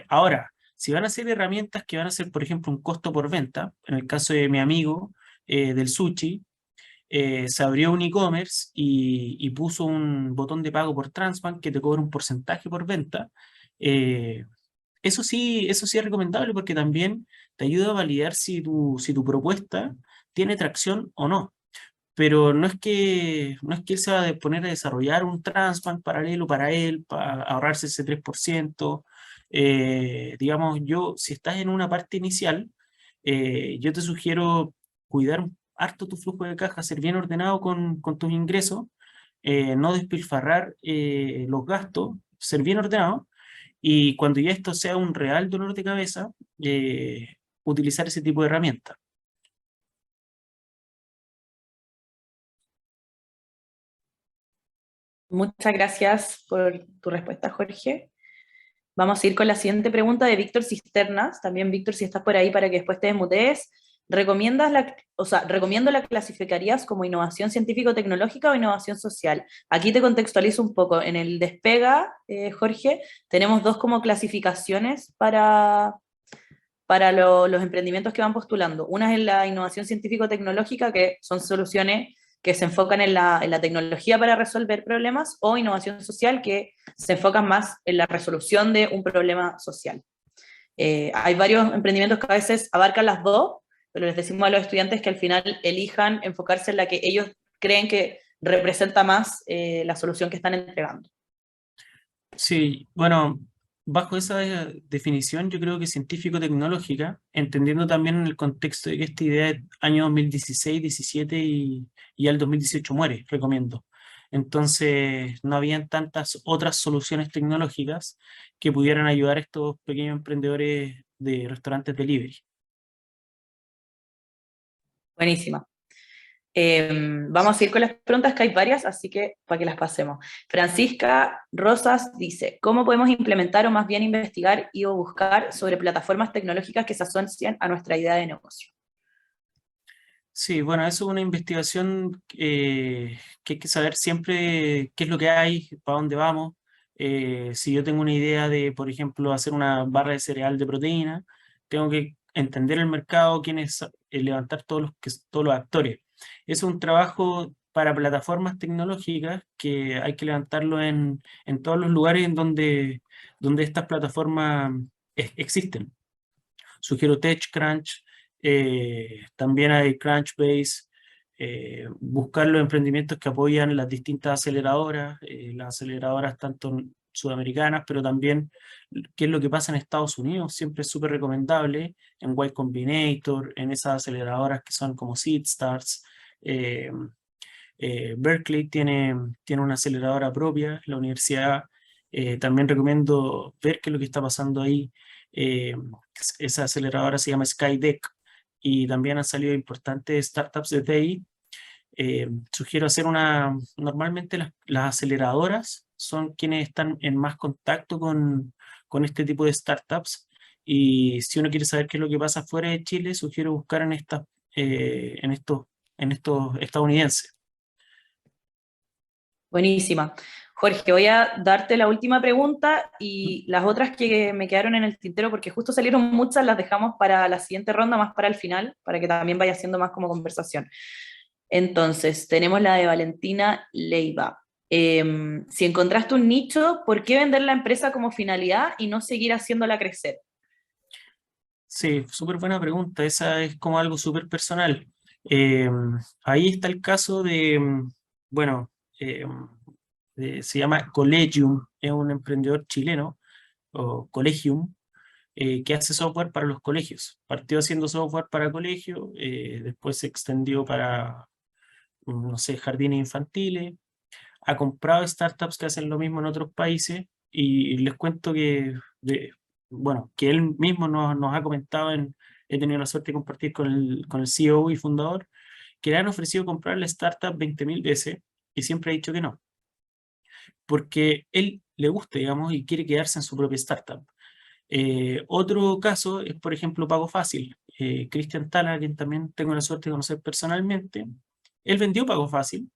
Ahora, si van a ser herramientas que van a ser, por ejemplo, un costo por venta, en el caso de mi amigo del sushi, se abrió un e-commerce y puso un botón de pago por Transbank que te cobra un porcentaje por venta. Eh, eso sí es recomendable porque también te ayuda a validar si tu propuesta tiene tracción o no. Pero no es que él se va a poner a desarrollar un Transbank paralelo para él, para ahorrarse ese 3%. Digamos, si estás en una parte inicial, yo te sugiero cuidar harto tu flujo de caja, ser bien ordenado con tus ingresos, no despilfarrar los gastos, ser bien ordenado, y cuando ya esto sea un real dolor de cabeza, utilizar ese tipo de herramientas. Muchas gracias por tu respuesta, Jorge. Vamos a ir con la siguiente pregunta de Víctor Cisternas. También, Víctor, si estás por ahí para que después te desmutees. ¿Recomiendo la clasificarías como innovación científico-tecnológica o innovación social? Aquí te contextualizo un poco. En el Despega, Jorge, tenemos dos como clasificaciones para los emprendimientos que van postulando. Una es la innovación científico-tecnológica, que son soluciones que se enfocan en la tecnología para resolver problemas, o innovación social, que se enfocan más en la resolución de un problema social. Hay varios emprendimientos que a veces abarcan las dos, pero les decimos a los estudiantes que al final elijan enfocarse en la que ellos creen que representa más la solución que están entregando. Sí, bueno, bajo esa definición yo creo que científico-tecnológica, entendiendo también en el contexto de que esta idea es año 2016, 17 y al 2018 muere, recomiendo. Entonces no habían tantas otras soluciones tecnológicas que pudieran ayudar a estos pequeños emprendedores de restaurantes delivery. Buenísima. Vamos a ir con las preguntas, que hay varias, así que para que las pasemos. Francisca Rosas dice, ¿cómo podemos implementar o más bien investigar y o buscar sobre plataformas tecnológicas que se asocien a nuestra idea de negocio? Sí, bueno, eso es una investigación que hay que saber siempre qué es lo que hay, para dónde vamos. Si yo tengo una idea de, por ejemplo, hacer una barra de cereal de proteína, tengo que entender el mercado, quiénes, levantar todos los actores. Es un trabajo para plataformas tecnológicas que hay que levantarlo en todos los lugares donde estas plataformas existen. Sugiero TechCrunch, también hay Crunchbase, buscar los emprendimientos que apoyan las distintas las aceleradoras tanto sudamericanas, pero también qué es lo que pasa en Estados Unidos, siempre es súper recomendable, en Y Combinator, en esas aceleradoras que son como SeedStarts. Berkeley tiene una aceleradora propia, la universidad. También recomiendo ver qué es lo que está pasando ahí. Eh, Esa aceleradora se llama Skydeck y también han salido importantes startups de TI. Sugiero hacer normalmente las aceleradoras son quienes están en más contacto con este tipo de startups, y si uno quiere saber qué es lo que pasa fuera de Chile, sugiero buscar en estos estadounidenses. Buenísima. Jorge, voy a darte la última pregunta y las otras que me quedaron en el tintero, porque justo salieron muchas, las dejamos para la siguiente ronda, más para el final, para que también vaya siendo más como conversación. Entonces, tenemos la de Valentina Leiva. Si encontraste un nicho, ¿por qué vender la empresa como finalidad y no seguir haciéndola crecer? Sí, súper buena pregunta. Esa es como algo súper personal. Eh, Ahí está el caso bueno, eh, se llama Collegium, es un emprendedor chileno, o Collegium, que hace software para los colegios. Partió haciendo software para colegios, después se extendió para, no sé, jardines infantiles, ha comprado startups que hacen lo mismo en otros países, y les cuento que bueno, que él mismo nos ha comentado, he tenido la suerte de compartir con el CEO y fundador, que le han ofrecido comprar la startup 20.000 veces y siempre ha dicho que no, porque él le gusta, digamos, y quiere quedarse en su propia startup. Otro caso es, por ejemplo, Pago Fácil. Cristian Tala, a quien también tengo la suerte de conocer personalmente, él vendió Pago Fácil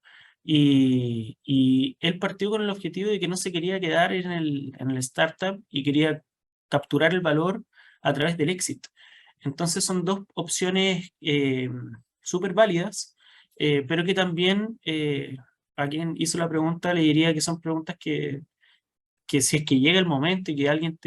y él partió con el objetivo de que no se quería quedar en el startup y quería capturar el valor a través del éxito. Entonces son dos opciones súper válidas, pero que también a quien hizo la pregunta le diría que son preguntas que si es que llega el momento y que alguien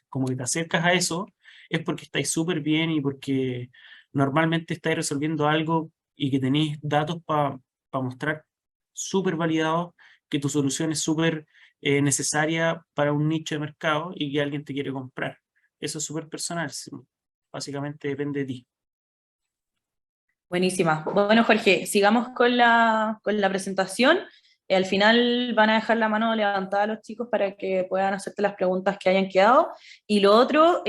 como que te acercas a eso, es porque estáis súper bien y porque normalmente estáis resolviendo algo y que tenéis datos para mostrar súper validados que tu solución es súper necesaria para un nicho de mercado y que alguien te quiere comprar. Eso es súper personal, básicamente depende de ti. Buenísima. Bueno, Jorge, sigamos con la presentación. Al final van a dejar la mano levantada a los chicos para que puedan hacerte las preguntas que hayan quedado. Y lo otro,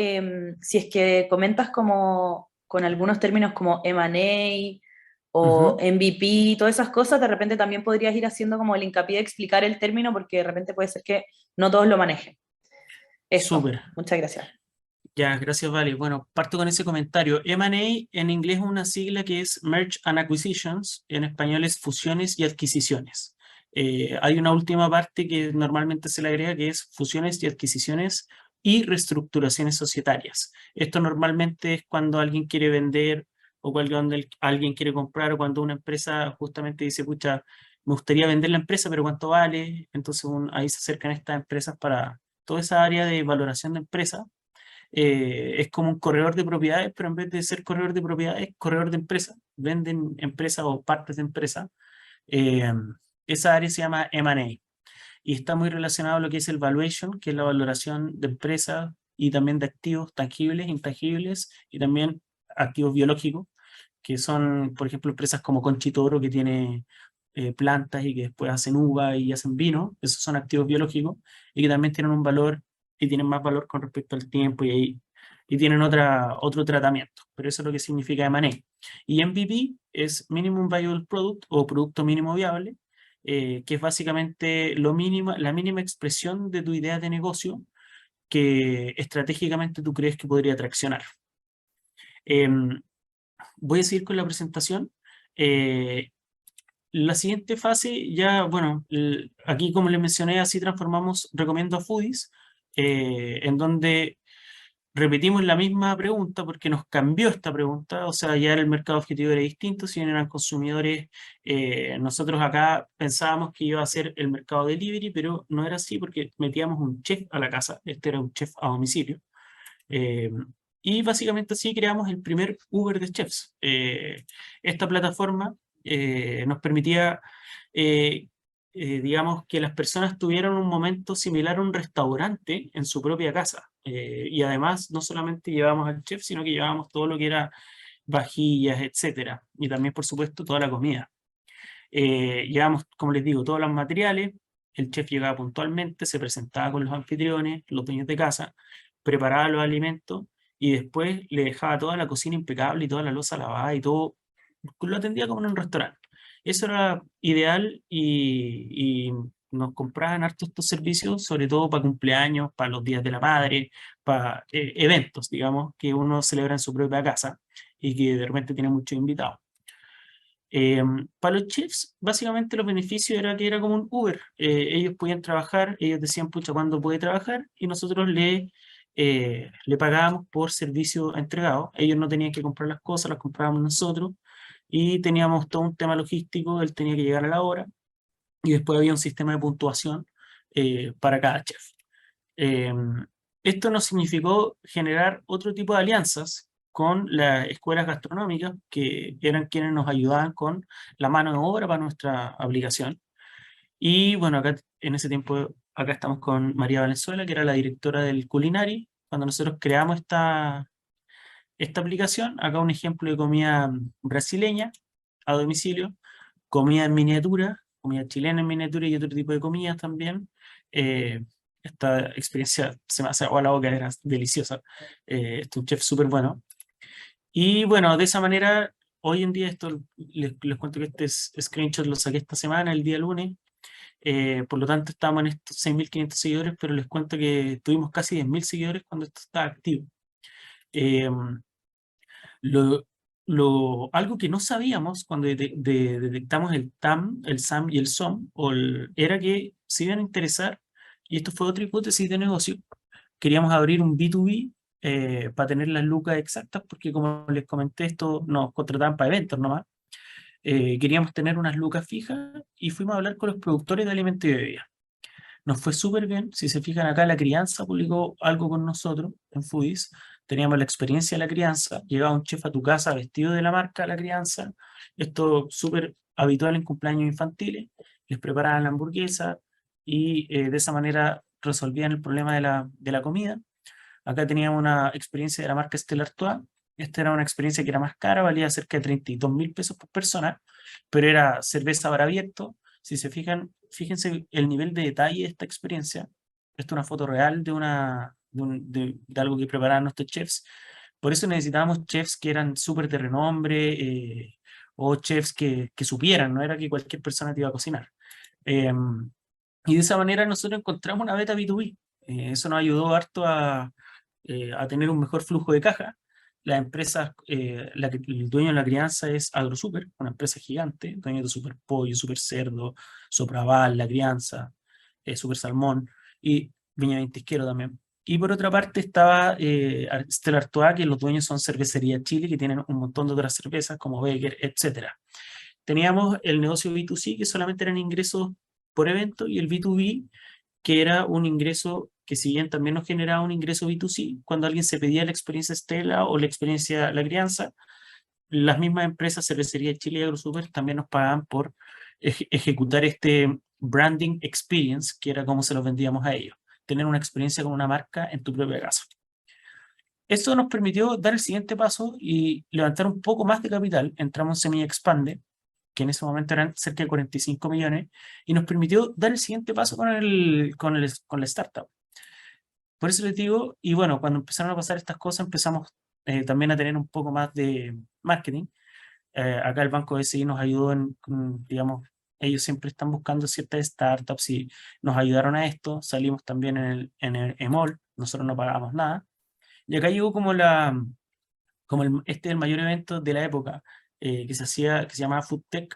si es que comentas como con algunos términos como M&A o Ujú. MVP, todas esas cosas, de repente también podrías ir haciendo como el hincapié de explicar el término porque de repente puede ser que no todos lo manejen. Eso, Súper. muchas gracias. Ya, gracias, Vale. Bueno, parto con ese comentario. M&A en inglés es una sigla que es Merge and Acquisitions, en español es fusiones y adquisiciones. Hay una última parte que normalmente se le agrega que es fusiones y adquisiciones y reestructuraciones societarias. Esto normalmente es cuando alguien quiere vender o cuando alguien quiere comprar o cuando una empresa justamente dice, pucha, me gustaría vender la empresa, pero ¿cuánto vale? Entonces ahí se acercan estas empresas para toda esa área de valoración de empresa. Es como un corredor de propiedades, pero en vez de ser corredor de propiedades, corredor de empresas. Venden empresas o partes de empresas. Eh, Esa área se llama M&A y está muy relacionado a lo que es el valuation, que es la valoración de empresas y también de activos tangibles, intangibles y también activos biológicos, que son, por ejemplo, empresas como Conchitoro, que tiene plantas y que después hacen uva y hacen vino. Esos son activos biológicos y que también tienen un valor y tienen más valor con respecto al tiempo y tienen otro tratamiento. Pero eso es lo que significa M&A. Y MVP es Minimum Viable Product o Producto Mínimo Viable, que es básicamente la mínima expresión de tu idea de negocio que estratégicamente tú crees que podría traccionar. Voy a seguir con la presentación. La siguiente fase, ya, bueno, aquí como les mencioné, así transformamos Recomiendo a Foodies, en donde repetimos la misma pregunta porque nos cambió esta pregunta, o sea, ya el mercado objetivo era distinto, si bien eran consumidores, nosotros acá pensábamos que iba a ser el mercado delivery, pero no era así porque metíamos un chef a la casa, este era un chef a domicilio. Eh, y básicamente así creamos el primer Uber de chefs. Esta plataforma nos permitía, digamos, que las personas tuvieran un momento similar a un restaurante en su propia casa. Y además, no solamente llevábamos al chef, sino que llevábamos todo lo que era vajillas, etcétera. Y también, por supuesto, toda la comida. Llevábamos, como les digo, todos los materiales. El chef llegaba puntualmente, se presentaba con los anfitriones, los dueños de casa, preparaba los alimentos y después le dejaba toda la cocina impecable y toda la loza lavada y todo, lo atendía como en un restaurante. Eso era ideal y nos compraban harto estos servicios, sobre todo para cumpleaños, para los días de la madre, para eventos, digamos, que uno celebra en su propia casa y que de repente tiene muchos invitados. Para los chefs, básicamente los beneficios era que era como un Uber. Ellos podían trabajar, ellos decían, pucha, ¿cuándo puede trabajar? Y nosotros le pagábamos por servicio entregado. Ellos no tenían que comprar las cosas, las comprábamos nosotros. Y teníamos todo un tema logístico, él tenía que llegar a la hora. Y después había un sistema de puntuación para cada chef. Esto nos significó generar otro tipo de alianzas con las escuelas gastronómicas, que eran quienes nos ayudaban con la mano de obra para nuestra aplicación. Y bueno, acá en ese tiempo, acá estamos con María Valenzuela, que era la directora del Culinary. Cuando nosotros creamos esta aplicación, acá un ejemplo de comida brasileña a domicilio, comida en miniatura, comida chilena en miniatura y otro tipo de comidas también. esta experiencia se me hace agua la boca, era deliciosa. Es un chef súper bueno. Y bueno, de esa manera, hoy en día, esto les cuento que este screenshot lo saqué esta semana, el día lunes. Por lo tanto, estábamos en estos 6.500 seguidores, pero les cuento que tuvimos casi 10.000 seguidores cuando esto estaba activo. Eh, Algo que no sabíamos cuando detectamos el TAM, el SAM y el SOM, era que se iban a interesar, y esto fue otra hipótesis de negocio, queríamos abrir un B2B para tener las lucas exactas, porque como les comenté, esto nos contrataban para eventos nomás. Queríamos tener unas lucas fijas y fuimos a hablar con los productores de alimentos y bebidas. Nos fue súper bien. Si se fijan acá, La Crianza publicó algo con nosotros en Foodies. Teníamos la experiencia de La Crianza. Llegaba un chef a tu casa vestido de la marca La Crianza. Esto súper habitual en cumpleaños infantiles. Les preparaban la hamburguesa y de esa manera resolvían el problema de la comida. Acá teníamos una experiencia de la marca Stella Artois. Esta era una experiencia que era más cara, valía cerca de 32.000 pesos por persona, pero era cerveza bar abierto. Si se fijan, fíjense el nivel de detalle de esta experiencia. Esta es una foto real de algo que preparaban nuestros chefs. Por eso necesitábamos chefs que eran súper de renombre o chefs que supieran, no era que cualquier persona te iba a cocinar. Y de esa manera nosotros encontramos una beta B2B. Eso nos ayudó harto a tener un mejor flujo de caja. Las empresas, el dueño de La Crianza es AgroSuper, una empresa gigante, dueño de Super Pollo, Super Cerdo, Sopraval, La Crianza, Super Salmón y Viña Ventisquero también. Y por otra parte estaba Stella Artois, que los dueños son Cervecería Chile, que tienen un montón de otras cervezas como Becker, etc. Teníamos el negocio B2C, que solamente eran ingresos por evento, y el B2B, que era un ingreso que si bien también nos generaba un ingreso B2C, cuando alguien se pedía la experiencia Stella o la experiencia La Crianza, las mismas empresas, Cervecería Chile y AgroSuper, también nos pagaban por ejecutar este branding experience, que era como se los vendíamos a ellos, tener una experiencia con una marca en tu propia casa. Esto nos permitió dar el siguiente paso y levantar un poco más de capital. Entramos en Semilla Expande, que en ese momento eran cerca de 45 millones, y nos permitió dar el siguiente paso con la startup. Por eso les digo, y bueno, cuando empezaron a pasar estas cosas, empezamos también a tener un poco más de marketing. Acá el Banco BCI nos ayudó digamos, ellos siempre están buscando ciertas startups y nos ayudaron a esto. Salimos también en el EMOL, nosotros no pagábamos nada. Y acá llegó este es el mayor evento de la época que se llamaba FoodTech,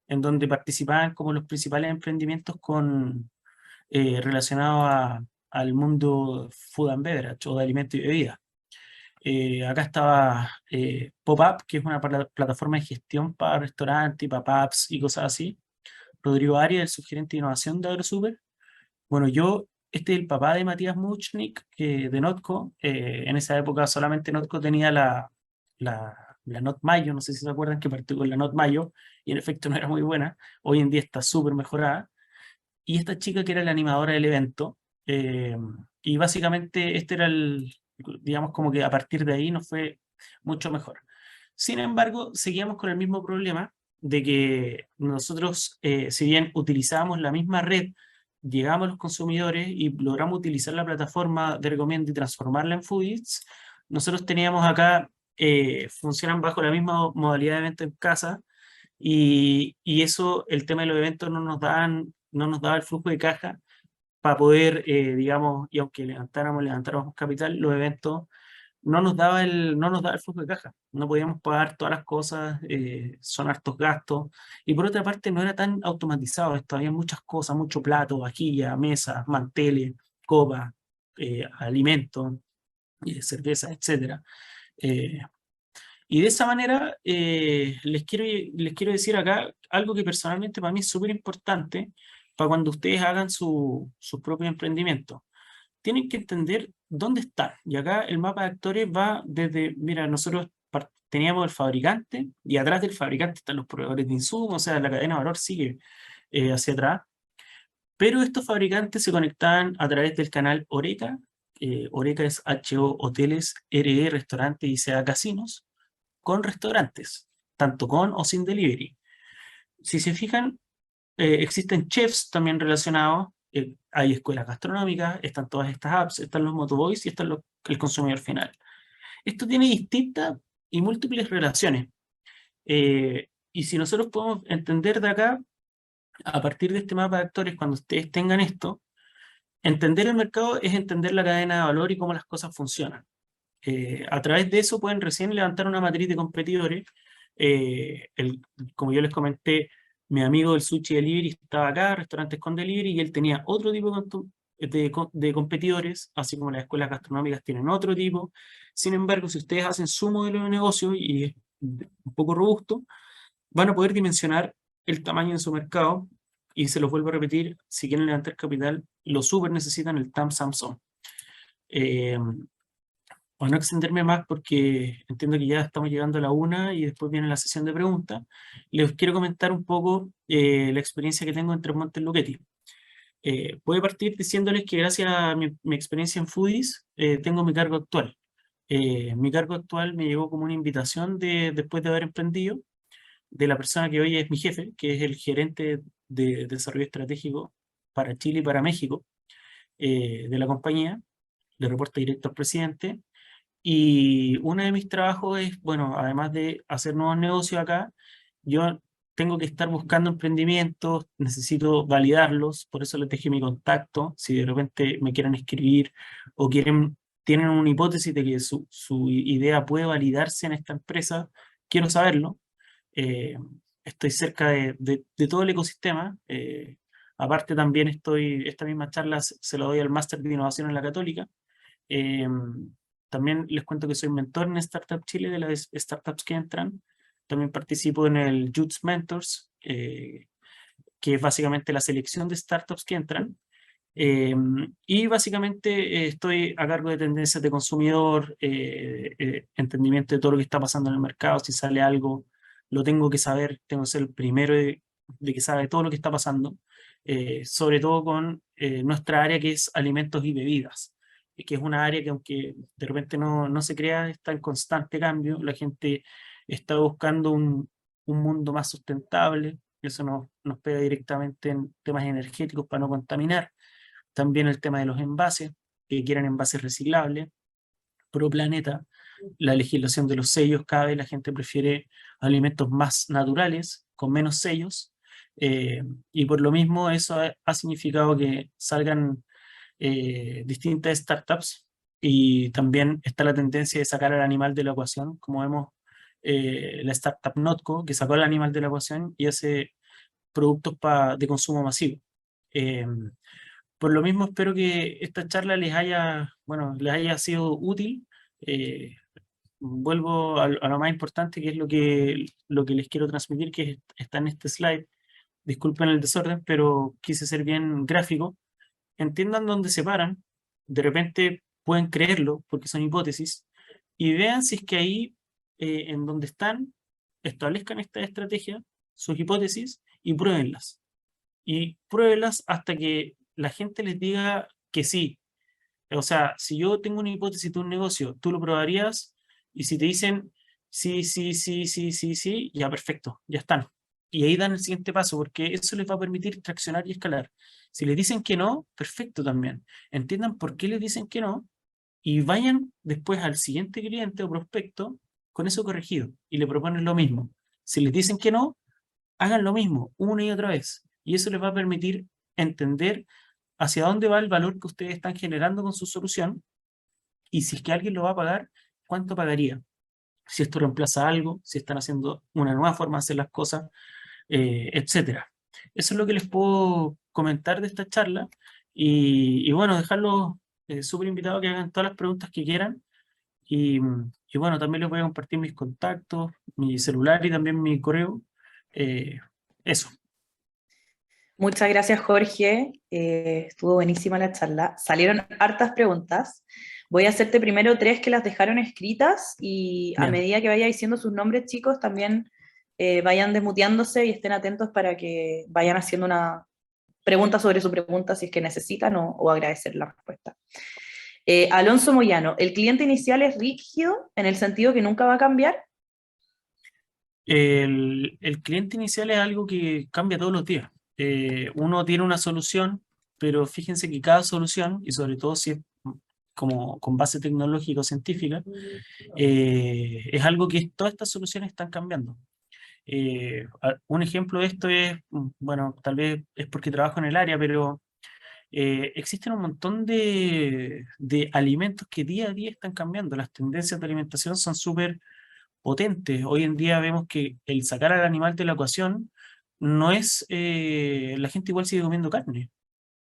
en donde participaban como los principales emprendimientos relacionados al mundo food and beverage o de alimentos y bebidas. Acá estaba PopUp, que es una plataforma de gestión para restaurantes y para pubs y cosas así. Rodrigo Arias, el subgerente de innovación de AgroSuper. Bueno, este es el papá de Matías Muchnik, de Notco. En esa época solamente Notco tenía la Not Mayo, no sé si se acuerdan que partió con la Not Mayo, y en efecto no era muy buena. Hoy en día está súper mejorada. Y esta chica que era la animadora del evento, y básicamente este era digamos como que a partir de ahí nos fue mucho mejor. Sin embargo, seguíamos con el mismo problema de que nosotros, si bien utilizábamos la misma red, llegamos a los consumidores y logramos utilizar la plataforma de Recomienda y transformarla en Foodies, nosotros teníamos acá, funcionan bajo la misma modalidad de evento en casa, y eso, el tema de los eventos no nos daba el flujo de caja para poder, digamos, y aunque levantáramos capital, los eventos no nos daba el flujo de caja. No podíamos pagar todas las cosas, son hartos gastos. Y por otra parte, no era tan automatizado esto. Había muchas cosas, mucho plato, vajilla, mesas, manteles, copas, alimentos, cerveza, etc. Y de esa manera les quiero decir acá algo que personalmente para mí es súper importante para cuando ustedes hagan su propio emprendimiento. Tienen que entender dónde están. Y acá el mapa de actores va desde, mira, nosotros teníamos el fabricante y atrás del fabricante están los proveedores de insumos, o sea, la cadena de valor sigue hacia atrás. Pero estos fabricantes se conectaban a través del canal Horeca. Horeca es HO Hoteles, RE Restaurantes y CA Casinos, con restaurantes, tanto con o sin delivery. Si se fijan, existen chefs también relacionados, hay escuelas gastronómicas, están todas estas apps, están los motoboys y está el consumidor final. Esto tiene distintas y múltiples relaciones. Y si nosotros podemos entender de acá, a partir de este mapa de actores, cuando ustedes tengan esto, entender el mercado es entender la cadena de valor y cómo las cosas funcionan. A través de eso pueden recién levantar una matriz de competidores. Como yo les comenté, mi amigo del sushi delivery estaba acá, restaurantes con delivery, y él tenía otro tipo de competidores, así como las escuelas gastronómicas tienen otro tipo. Sin embargo, si ustedes hacen su modelo de negocio y es un poco robusto, van a poder dimensionar el tamaño de su mercado. Y se los vuelvo a repetir, si quieren levantar capital, lo súper necesitan el TAM Samsung. Para no extenderme más, porque entiendo que ya estamos llegando a la 1 y después viene la sesión de preguntas, les quiero comentar un poco la experiencia que tengo en Tres Montes Lucchetti. Voy a partir diciéndoles que gracias a mi experiencia en Foodies, tengo mi cargo actual. Mi cargo actual me llegó como una invitación después de haber emprendido, de la persona que hoy es mi jefe, que es el gerente de desarrollo estratégico para Chile y para México de la compañía. Le reporta directo al presidente. Y uno de mis trabajos es, bueno, además de hacer nuevos negocios acá, yo tengo que estar buscando emprendimientos, necesito validarlos, por eso les dejé mi contacto. Si de repente me quieren escribir o tienen una hipótesis de que su idea puede validarse en esta empresa, quiero saberlo. Estoy cerca de todo el ecosistema. Aparte también esta misma charla se la doy al Máster de Innovación en la Católica. También les cuento que soy mentor en Startup Chile de las startups que entran. También participo en el Youth Mentors, que es básicamente la selección de startups que entran. Y básicamente estoy a cargo de tendencias de consumidor, entendimiento de todo lo que está pasando en el mercado. Si sale algo, lo tengo que saber, tengo que ser el primero de que sabe todo lo que está pasando, sobre todo con nuestra área que es alimentos y bebidas, que es una área que aunque de repente no se crea, está en constante cambio. La gente está buscando un mundo más sustentable, eso nos pega directamente en temas energéticos para no contaminar. También el tema de los envases, que quieren envases reciclables, pro planeta, la legislación de los sellos, cada vez la gente prefiere alimentos más naturales, con menos sellos, y por lo mismo eso ha significado que salgan distintas startups, y también está la tendencia de sacar al animal de la ecuación, como vemos la startup Notco, que sacó al animal de la ecuación y hace productos de consumo masivo. Por lo mismo espero que esta charla les haya sido útil. Vuelvo a lo más importante, que es lo que les quiero transmitir, que está en este slide. Disculpen el desorden, pero quise ser bien gráfico. Entiendan dónde se paran, de repente pueden creerlo porque son hipótesis, y vean si es que ahí, en donde están, establezcan esta estrategia, sus hipótesis, y pruébenlas. Y pruébenlas hasta que la gente les diga que sí. O sea, si yo tengo una hipótesis de un negocio, ¿tú lo probarías? Y si te dicen sí, sí, sí, sí, sí, sí, ya perfecto, ya están. Y ahí dan el siguiente paso, porque eso les va a permitir traccionar y escalar. Si les dicen que no, perfecto también. Entiendan por qué les dicen que no y vayan después al siguiente cliente o prospecto con eso corregido y le proponen lo mismo. Si les dicen que no, hagan lo mismo una y otra vez. Y eso les va a permitir entender hacia dónde va el valor que ustedes están generando con su solución, y si es que alguien lo va a pagar, ¿cuánto pagaría? Si esto reemplaza algo, si están haciendo una nueva forma de hacer las cosas, etcétera. Eso es lo que les puedo comentar de esta charla, y bueno, dejarlos súper invitados a que hagan todas las preguntas que quieran, y bueno, también les voy a compartir mis contactos, mi celular y también mi correo. Eso. Muchas gracias, Jorge. Estuvo buenísima la charla. Salieron hartas preguntas. Voy a hacerte primero 3 que las dejaron escritas, y a Bien. medida que vaya diciendo sus nombres, chicos, también vayan desmuteándose y estén atentos para que vayan haciendo una pregunta sobre su pregunta si es que necesitan, o agradecer la respuesta. Alonso Moyano, ¿el cliente inicial es rígido en el sentido que nunca va a cambiar? El cliente inicial es algo que cambia todos los días. Uno tiene una solución pero fíjense que cada solución, y sobre todo si es como con base tecnológica o científica, es algo que todas estas soluciones están cambiando. Un ejemplo de esto es, bueno, tal vez es porque trabajo en el área, pero existen un montón de alimentos que día a día están cambiando. Las tendencias de alimentación son súper potentes. Hoy en día vemos que el sacar al animal de la ecuación no es, la gente igual sigue comiendo carne,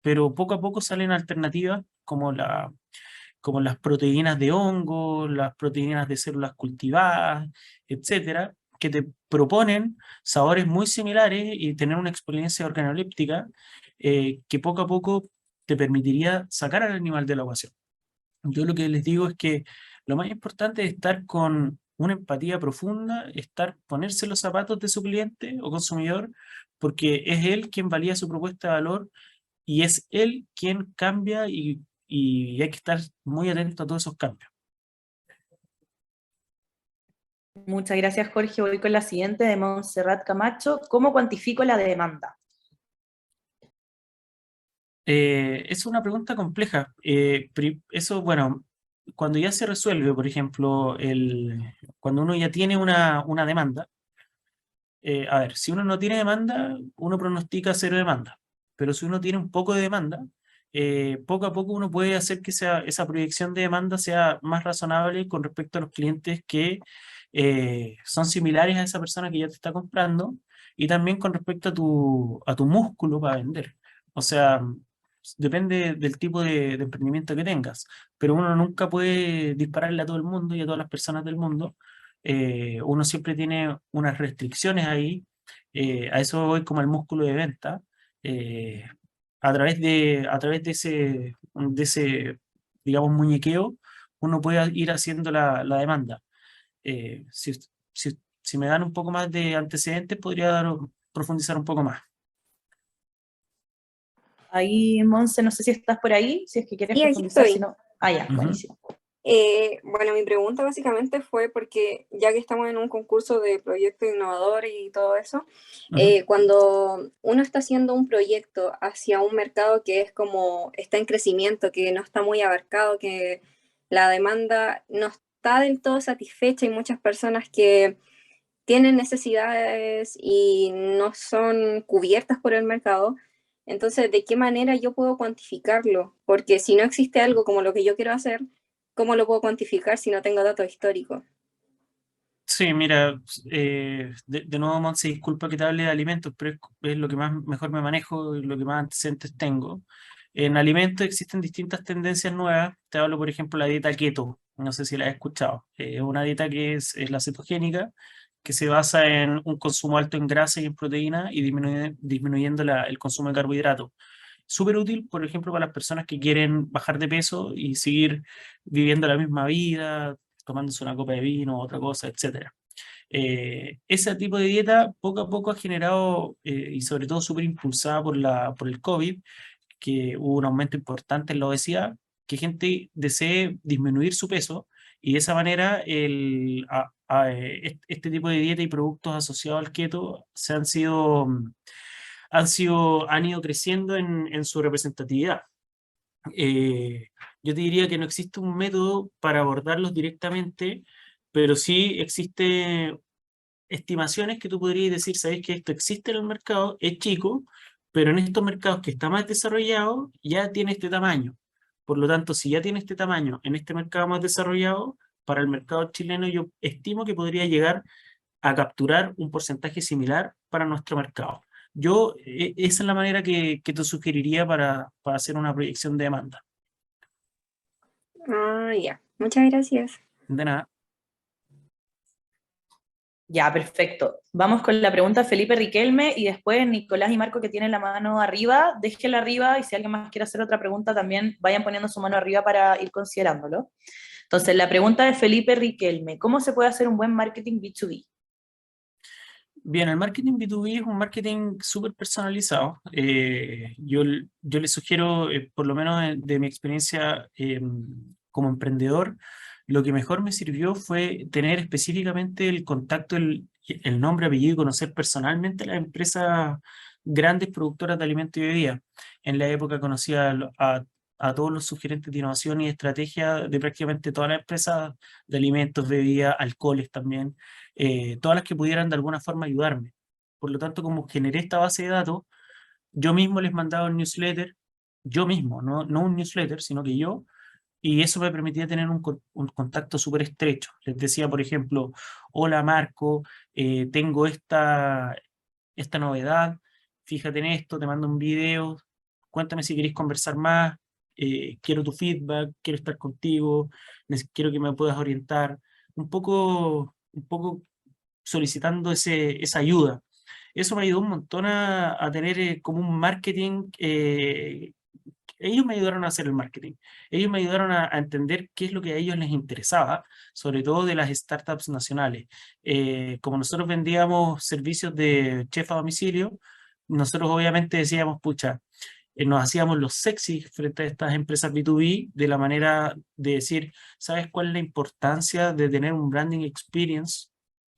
pero poco a poco salen alternativas como las proteínas de hongo, las proteínas de células cultivadas, etcétera, que te proponen sabores muy similares y tener una experiencia organoléptica que poco a poco te permitiría sacar al animal de la ecuación. Yo lo que les digo es que lo más importante es estar con una empatía profunda, ponerse los zapatos de su cliente o consumidor, porque es él quien valía su propuesta de valor y es él quien cambia y hay que estar muy atento a todos esos cambios. Muchas gracias, Jorge. Voy con la siguiente de Montserrat Camacho. ¿Cómo cuantifico la demanda? Es una pregunta compleja. Eso, bueno, cuando ya se resuelve, por ejemplo, cuando uno ya tiene una demanda, a ver, si uno no tiene demanda, uno pronostica cero demanda, pero si uno tiene un poco de demanda, poco a poco uno puede hacer que esa proyección de demanda sea más razonable con respecto a los clientes que son similares a esa persona que ya te está comprando y también con respecto a tu músculo para vender. O sea, depende del tipo de emprendimiento que tengas, pero uno nunca puede dispararle a todo el mundo y a todas las personas del mundo. Uno siempre tiene unas restricciones ahí. A eso voy como el músculo de venta. eh, a través de ese, digamos, muñequeo, uno puede ir haciendo la demanda. Si me dan un poco más de antecedentes, podría profundizar un poco más. Ahí, Monse, no sé si estás por ahí, si es que quieres Sí, aquí profundizar, si estoy. no. Ah, ya, Ujú. buenísimo. Bueno, mi pregunta básicamente fue porque ya que estamos en un concurso de proyecto innovador y todo eso, Ujú. cuando uno está haciendo un proyecto hacia un mercado que es como está en crecimiento, que no está muy abarcado, que la demanda no está del todo satisfecha, hay muchas personas que tienen necesidades y no son cubiertas por el mercado. Entonces, ¿de qué manera yo puedo cuantificarlo? Porque si no existe algo como lo que yo quiero hacer, ¿cómo lo puedo cuantificar si no tengo datos históricos? Sí, mira, de nuevo, Monse, disculpa que te hable de alimentos, pero es lo que mejor me manejo y lo que más antecedentes tengo. En alimentos existen distintas tendencias nuevas. Te hablo, por ejemplo, la dieta keto. No sé si la has escuchado. Es una dieta que es la cetogénica, que se basa en un consumo alto en grasa y en proteína y disminuyendo el consumo de carbohidratos. Súper útil, por ejemplo, para las personas que quieren bajar de peso y seguir viviendo la misma vida, tomándose una copa de vino, otra cosa, etcétera. Ese tipo de dieta poco a poco ha generado, y sobre todo súper impulsada por el COVID, que hubo un aumento importante en la obesidad, que gente desee disminuir su peso y de esa manera este tipo de dieta y productos asociados al keto han ido creciendo en su representatividad. Eh, yo te diría que no existe un método para abordarlos directamente, pero sí existe estimaciones que tú podrías decir, sabes que esto existe en el mercado, es chico, pero en estos mercados que está más desarrollado ya tiene este tamaño. Por lo tanto, si ya tiene este tamaño en este mercado más desarrollado, para el mercado chileno yo estimo que podría llegar a capturar un porcentaje similar para nuestro mercado. Esa es la manera que te sugeriría para hacer una proyección de demanda. Ah, ya. Muchas gracias. De nada. Ya, perfecto. Vamos con la pregunta de Felipe Riquelme y después Nicolás y Marco que tienen la mano arriba, déjenla arriba y si alguien más quiere hacer otra pregunta también vayan poniendo su mano arriba para ir considerándolo. Entonces, la pregunta de Felipe Riquelme, ¿cómo se puede hacer un buen marketing B2B? Bien, el marketing B2B es un marketing súper personalizado. Yo les sugiero, por lo menos de mi experiencia como emprendedor, lo que mejor me sirvió fue tener específicamente el contacto, el nombre, apellido y conocer personalmente la empresa grandes productoras de alimentos y bebidas. En la época conocía a todos los sugerentes de innovación y estrategia de prácticamente todas las empresas de alimentos, bebidas, alcoholes también, todas las que pudieran de alguna forma ayudarme. Por lo tanto, como generé esta base de datos, yo mismo les mandaba un newsletter, yo mismo, no un newsletter, sino que yo, y eso me permitía tener un contacto súper estrecho. Les decía, por ejemplo, hola Marco, tengo esta novedad, fíjate en esto, te mando un video, cuéntame si queréis conversar más, quiero tu feedback, quiero estar contigo, quiero que me puedas orientar, un poco solicitando esa ayuda. Eso me ayudó un montón a tener como un marketing. Ellos me ayudaron a hacer el marketing. Ellos me ayudaron a entender qué es lo que a ellos les interesaba, sobre todo de las startups nacionales. Como nosotros vendíamos servicios de chef a domicilio, nosotros obviamente decíamos, pucha, nos hacíamos los sexy frente a estas empresas B2B de la manera de decir, ¿sabes cuál es la importancia de tener un branding experience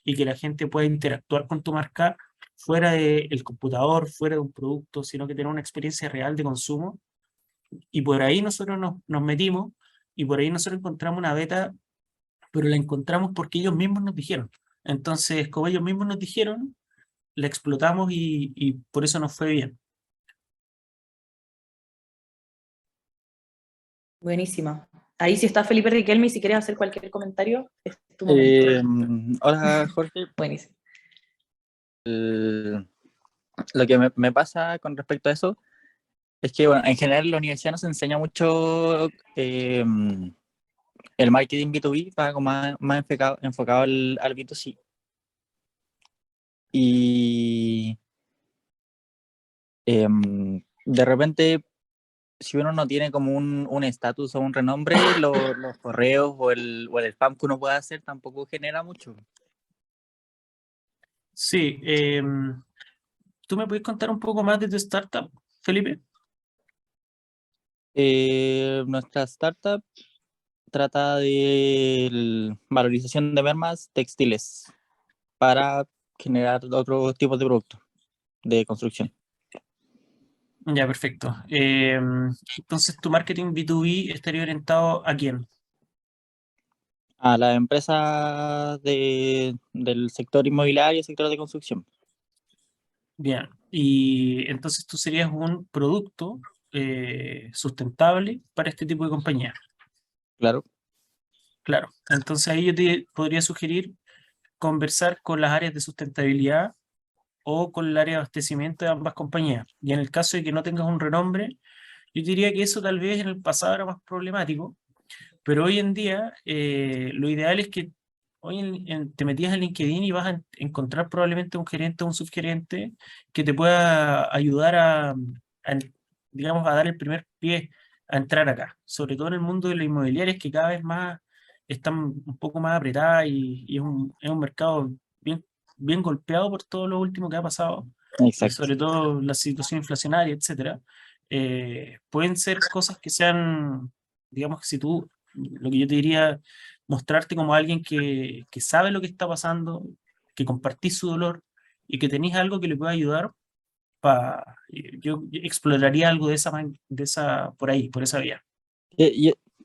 y que la gente pueda interactuar con tu marca fuera del computador, fuera de un producto, sino que tener una experiencia real de consumo? Y por ahí nosotros nos metimos y por ahí nosotros encontramos una beta, pero la encontramos porque ellos mismos nos dijeron. Entonces, como ellos mismos nos dijeron, la explotamos y por eso nos fue bien. Buenísima. Ahí sí está Felipe Riquelme, si quieres hacer cualquier comentario, es tu momento. Hola Jorge. Buenísimo. Lo que me pasa con respecto a eso es que, bueno, en general en la universidad nos enseña mucho el marketing B2B, va como más enfocado al B2C. Y de repente, si uno no tiene como un estatus o un renombre, los correos o el spam que uno puede hacer tampoco genera mucho. Sí, ¿tú me puedes contar un poco más de tu startup, Felipe? Nuestra startup trata de valorización de mermas textiles para generar otros tipos de productos de construcción. Ya, perfecto. Entonces, ¿tu marketing B2B estaría orientado a quién? A las empresas del sector inmobiliario y sector de construcción. Bien, y entonces tú serías un producto sustentable para este tipo de compañía. Claro. Claro, entonces ahí yo te podría sugerir conversar con las áreas de sustentabilidad o con el área de abastecimiento de ambas compañías. Y en el caso de que no tengas un renombre, yo diría que eso tal vez en el pasado era más problemático, pero hoy en día lo ideal es que hoy te metías en LinkedIn y vas a encontrar probablemente un gerente o un subgerente que te pueda ayudar digamos, a dar el primer pie a entrar acá, sobre todo en el mundo de las inmobiliarias que cada vez más están un poco más apretadas y es un mercado bien golpeado por todo lo último que ha pasado, Exacto. sobre todo la situación inflacionaria, etcétera. Pueden ser cosas que sean, digamos que si tú, lo que yo te diría, mostrarte como alguien que sabe lo que está pasando, que compartís su dolor y que tenéis algo que le pueda ayudar. Yo exploraría algo de por ahí, por esa vía.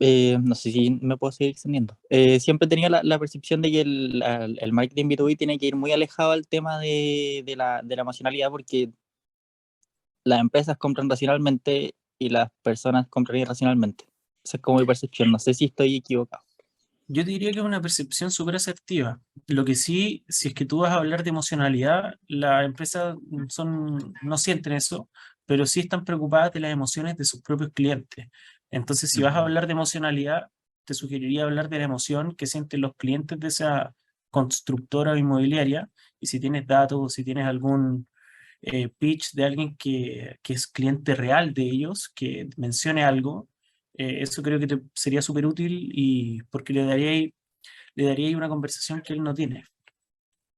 No sé si me puedo seguir extendiendo. Siempre he tenido la percepción de que el marketing B2B tiene que ir muy alejado al tema de la emocionalidad, porque las empresas compran racionalmente y las personas compran irracionalmente. Esa es como mi percepción. No sé si estoy equivocado. Yo te diría que es una percepción súper asertiva. Lo que sí, si es que tú vas a hablar de emocionalidad, las empresas no sienten eso, pero sí están preocupadas de las emociones de sus propios clientes. Entonces, si vas a hablar de emocionalidad, te sugeriría hablar de la emoción que sienten los clientes de esa constructora o inmobiliaria. Y si tienes datos o si tienes algún pitch de alguien que es cliente real de ellos, que mencione algo, eso creo que sería súper útil y porque le daría una conversación que él no tiene.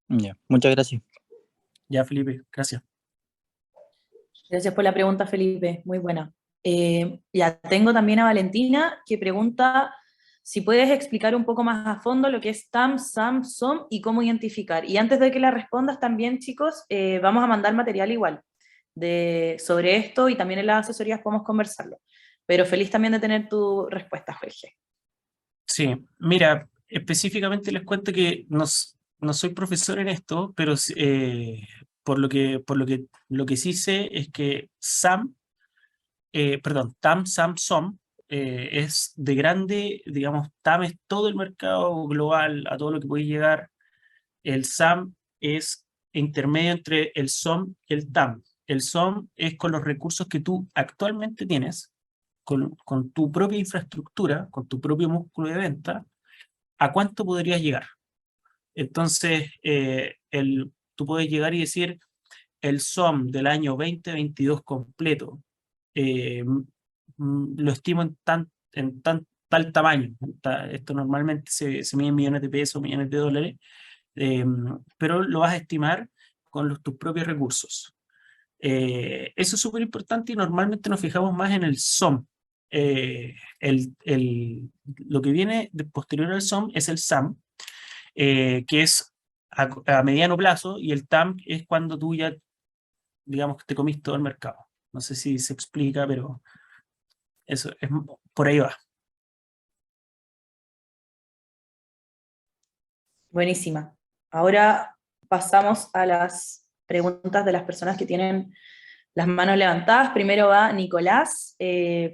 Ya, muchas gracias. Ya, Felipe, gracias. Gracias por la pregunta, Felipe, muy buena. Ya tengo también a Valentina que pregunta si puedes explicar un poco más a fondo lo que es TAM, SAM, SOM y cómo identificar. Y antes de que la respondas también, chicos, vamos a mandar material igual. sobre esto y también en las asesorías podemos conversarlo. Pero feliz también de tener tu respuesta, Jorge. Sí, mira, específicamente les cuento que no soy profesor en esto, pero lo que sí sé es que TAM, SAM, SOM es de grande, digamos, TAM es todo el mercado global, a todo lo que puede llegar. El SAM es intermedio entre el SOM y el TAM. El SOM es con los recursos que tú actualmente tienes, con tu propia infraestructura, con tu propio músculo de venta, ¿a cuánto podrías llegar? Entonces, tú puedes llegar y decir, el SOM del año 2022 completo, lo estimo en tal tamaño. Esto normalmente se mide en millones de pesos, millones de dólares, pero lo vas a estimar con tus propios recursos. Eso es súper importante y normalmente nos fijamos más en el SOM. Lo que viene posterior al SOM es el SAM, que es a mediano plazo, y el TAM es cuando tú ya, digamos, que te comiste todo el mercado. No sé si se explica, pero eso es, por ahí va. Buenísima. Ahora pasamos a las preguntas de las personas que tienen las manos levantadas. Primero va Nicolás,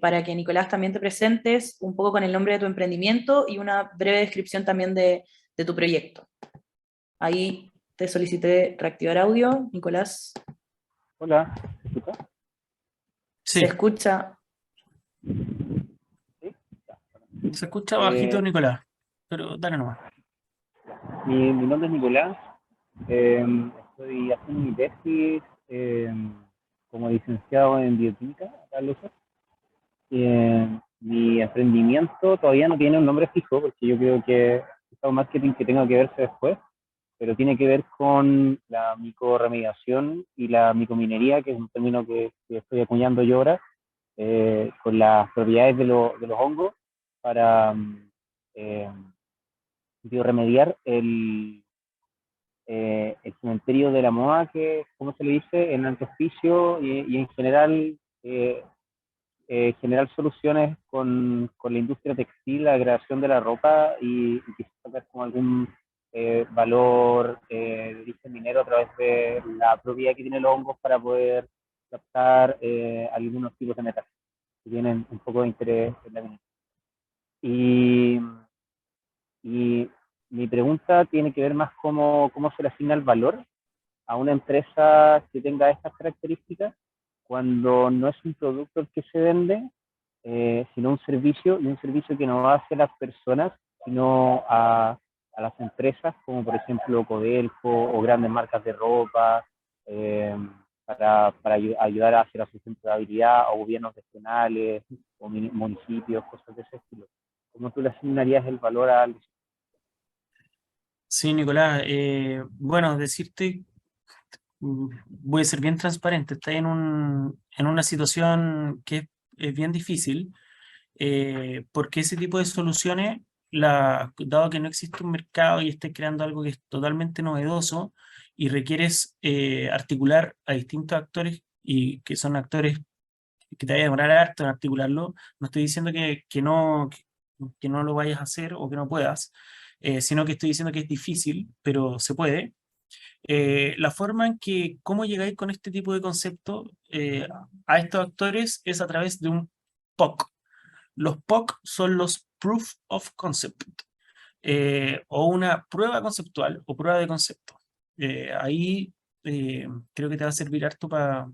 para que Nicolás también te presentes un poco con el nombre de tu emprendimiento y una breve descripción también de tu proyecto. Ahí te solicité reactivar audio, Nicolás. Hola, ¿se escucha? Se Sí, escucha. ¿Sí? se escucha bajito, Eh, Nicolás, pero dale nomás. mi nombre es Nicolás. Estoy haciendo mi tesis como licenciado en bioquímica acá en Lucer. Mi emprendimiento todavía no tiene un nombre fijo porque yo creo que es un marketing que tenga que verse después, pero tiene que ver con la micorremediación y la micominería, que es un término que estoy acuñando yo ahora, con las propiedades de los hongos para eh, bioremediar el cementerio de la moda, que como se le dice, en anteoficio y en general generar soluciones con la industria textil, la creación de la ropa y quizás sacar como algún valor de origen minero a través de la propiedad que tienen los hongos para poder captar algunos tipos de metales que tienen un poco de interés en la minería. Y mi pregunta tiene que ver más cómo se le asigna el valor a una empresa que tenga estas características cuando no es un producto el que se vende, sino un servicio, y un servicio que no va hacia las personas, sino a las empresas, como por ejemplo Codelco o grandes marcas de ropa, para ayudar hacia la sustentabilidad, o gobiernos regionales, o municipios, cosas de ese estilo. ¿Cómo tú le asignarías el valor a algo? Sí, Nicolás, bueno, decirte, voy a ser bien transparente, estás en una situación que es bien difícil, porque ese tipo de soluciones, dado que no existe un mercado y estés creando algo que es totalmente novedoso y requieres articular a distintos actores y que son actores que te vaya a demorar harto en articularlo, no estoy diciendo que no lo vayas a hacer o que no puedas, sino que estoy diciendo que es difícil, pero se puede. La forma en que, cómo llegáis con este tipo de concepto a estos actores es a través de un POC. Los POC son los Proof of Concept, o una prueba conceptual o prueba de concepto. Ahí creo que te va a servir harto para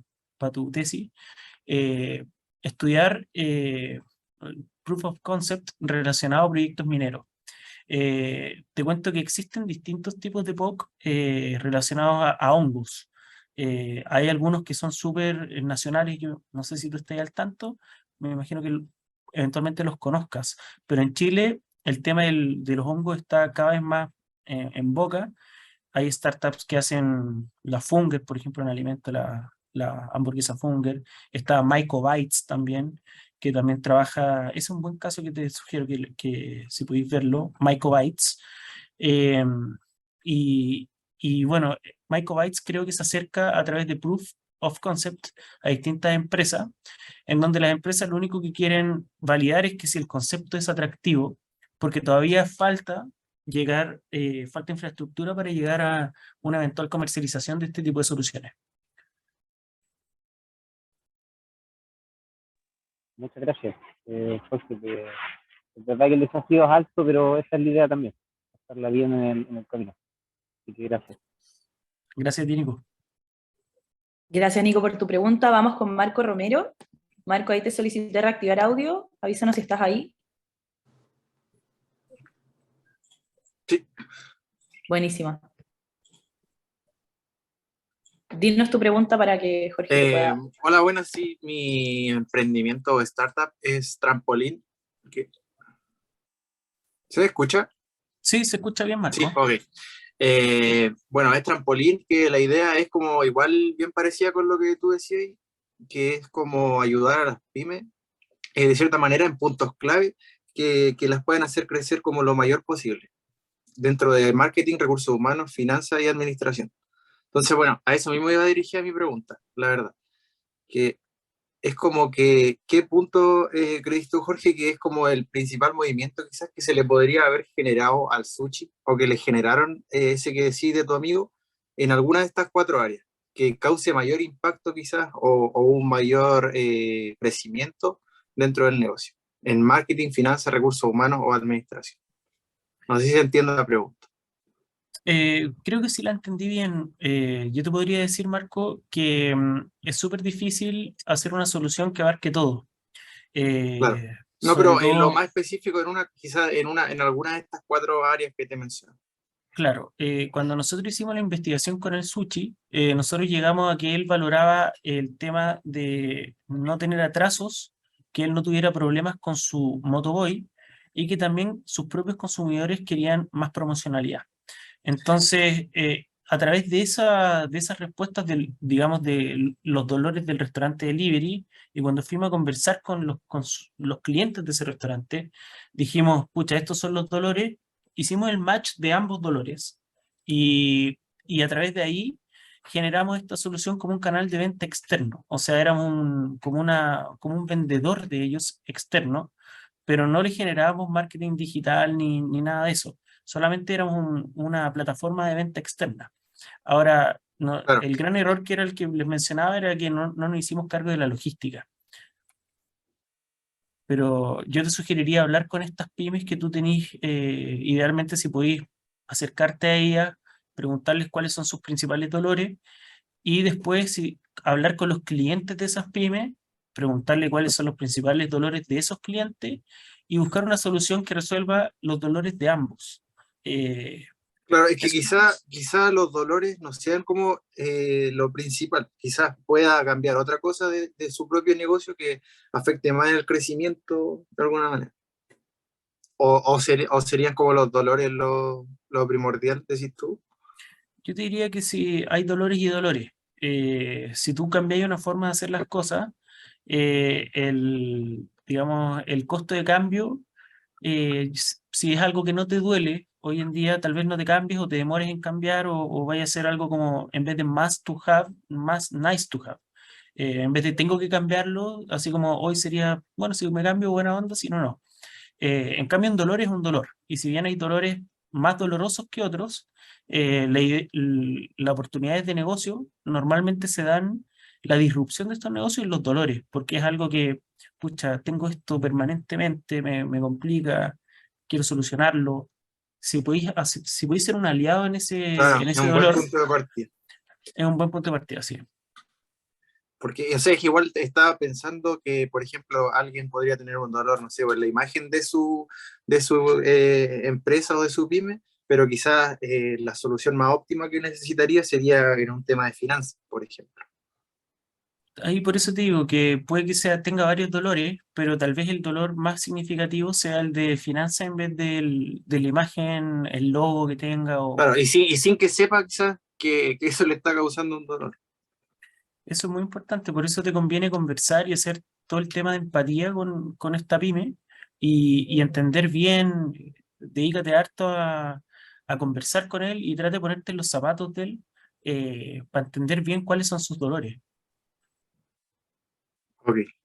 tu tesis. Estudiar Proof of Concept relacionado a proyectos mineros. Te cuento que existen distintos tipos de POC relacionados a hongos. Hay algunos que son súper nacionales, yo no sé si tú estás al tanto, me imagino que eventualmente los conozcas, pero en Chile el tema de los hongos está cada vez más en boca. Hay startups que hacen la Funger, por ejemplo, en alimento, la hamburguesa Funger. Está Mycobytes también, que también trabaja, es un buen caso que te sugiero que si podéis verlo, Mycobytes. Y, y bueno, Mycobytes creo que se acerca a través de Proof of concept a distintas empresas, en donde las empresas lo único que quieren validar es que si el concepto es atractivo, porque todavía falta llegar, falta infraestructura para llegar a una eventual comercialización de este tipo de soluciones. Muchas gracias, Jorge. Es verdad que el desafío es alto, pero esa es la idea también, pasarla bien en el camino. Así que gracias. Gracias, Nico. Gracias, Nico, por tu pregunta. Vamos con Marco Romero. Marco, ahí te solicité reactivar audio. Avísanos si estás ahí. Sí. Buenísima. Dinos tu pregunta para que Jorge te pueda... Hola, buenas. Sí, mi emprendimiento o startup es Trampolín. ¿Se escucha? Sí, se escucha bien, Marco. Sí, ok. Bueno, es Trampolín, que la idea es como igual bien parecida con lo que tú decías, que es como ayudar a las pymes, de cierta manera, en puntos clave que las puedan hacer crecer como lo mayor posible, dentro de marketing, recursos humanos, finanzas y administración. Entonces, bueno, a eso mismo iba dirigida mi pregunta, la verdad. Que es como que, ¿qué punto crees tú, Jorge, que es como el principal movimiento quizás que se le podría haber generado al sushi, o que le generaron ese que decide tu amigo, en alguna de estas 4 áreas, que cause mayor impacto quizás, o un mayor crecimiento dentro del negocio, en marketing, finanzas, recursos humanos o administración? No sé si se entiende la pregunta. Creo que sí la entendí bien. Yo te podría decir, Marco, que es súper difícil hacer una solución que abarque todo. Claro. No, Sobre pero en lo todo, más específico, quizás en alguna de estas 4 áreas que te menciono. claro, cuando nosotros hicimos la investigación con el sushi, nosotros llegamos a que él valoraba el tema de no tener atrasos, que él no tuviera problemas con su Motoboy y que también sus propios consumidores querían más promocionalidad. Entonces, a través de esas respuestas, digamos, de los dolores del restaurante delivery, y cuando fuimos a conversar con los clientes de ese restaurante, dijimos, pucha, estos son los dolores, hicimos el match de ambos dolores, y a través de ahí generamos esta solución como un canal de venta externo, o sea, éramos como un vendedor de ellos externo, pero no le generábamos marketing digital ni nada de eso, solamente éramos una plataforma de venta externa. Ahora, Claro. el gran error que era el que les mencionaba era que no nos hicimos cargo de la logística. Pero yo te sugeriría hablar con estas pymes que tú tenés, idealmente si podéis acercarte a ellas, preguntarles cuáles son sus principales dolores, y después hablar con los clientes de esas pymes, preguntarle cuáles son los principales dolores de esos clientes y buscar una solución que resuelva los dolores de ambos. Claro, es que Eso. quizá los dolores no sean como lo principal. Quizás pueda cambiar otra cosa de su propio negocio que afecte más el crecimiento de alguna manera. O serían como los dolores lo primordial, decís tú. Yo te diría que si hay dolores y dolores. Si tú cambias una forma de hacer las cosas, digamos, el costo de cambio, si es algo que no te duele, hoy en día tal vez no te cambies o te demores en cambiar, o vaya a ser algo como, en vez de más to have, más nice to have. En vez de tengo que cambiarlo, así como hoy sería, bueno, si me cambio, buena onda, si no, no. En cambio, un dolor es un dolor. Y si bien hay dolores más dolorosos que otros, las oportunidades de negocio normalmente se dan, la disrupción de estos negocios en los dolores, porque es algo que, pucha, tengo esto permanentemente, me complica, quiero solucionarlo. Si podéis ser un aliado en Claro, en es ese un buen dolor, punto de partida. es un buen punto de partida, sí. Porque, o sea, es que igual estaba pensando que, por ejemplo, alguien podría tener un dolor, no sé, en la imagen de su empresa o de su pyme, pero quizás la solución más óptima que necesitaría sería en un tema de finanzas, por ejemplo. Ahí por eso te digo que puede que tenga varios dolores, pero tal vez el dolor más significativo sea el de finanzas en vez de la imagen, el logo que tenga. Claro, y sin que sepa quizás que eso le está causando un dolor. Eso es muy importante, por eso te conviene conversar y hacer todo el tema de empatía con esta pyme, y entender bien, dedícate harto a conversar con él y trate de ponerte en los zapatos de él, para entender bien cuáles son sus dolores. Ok.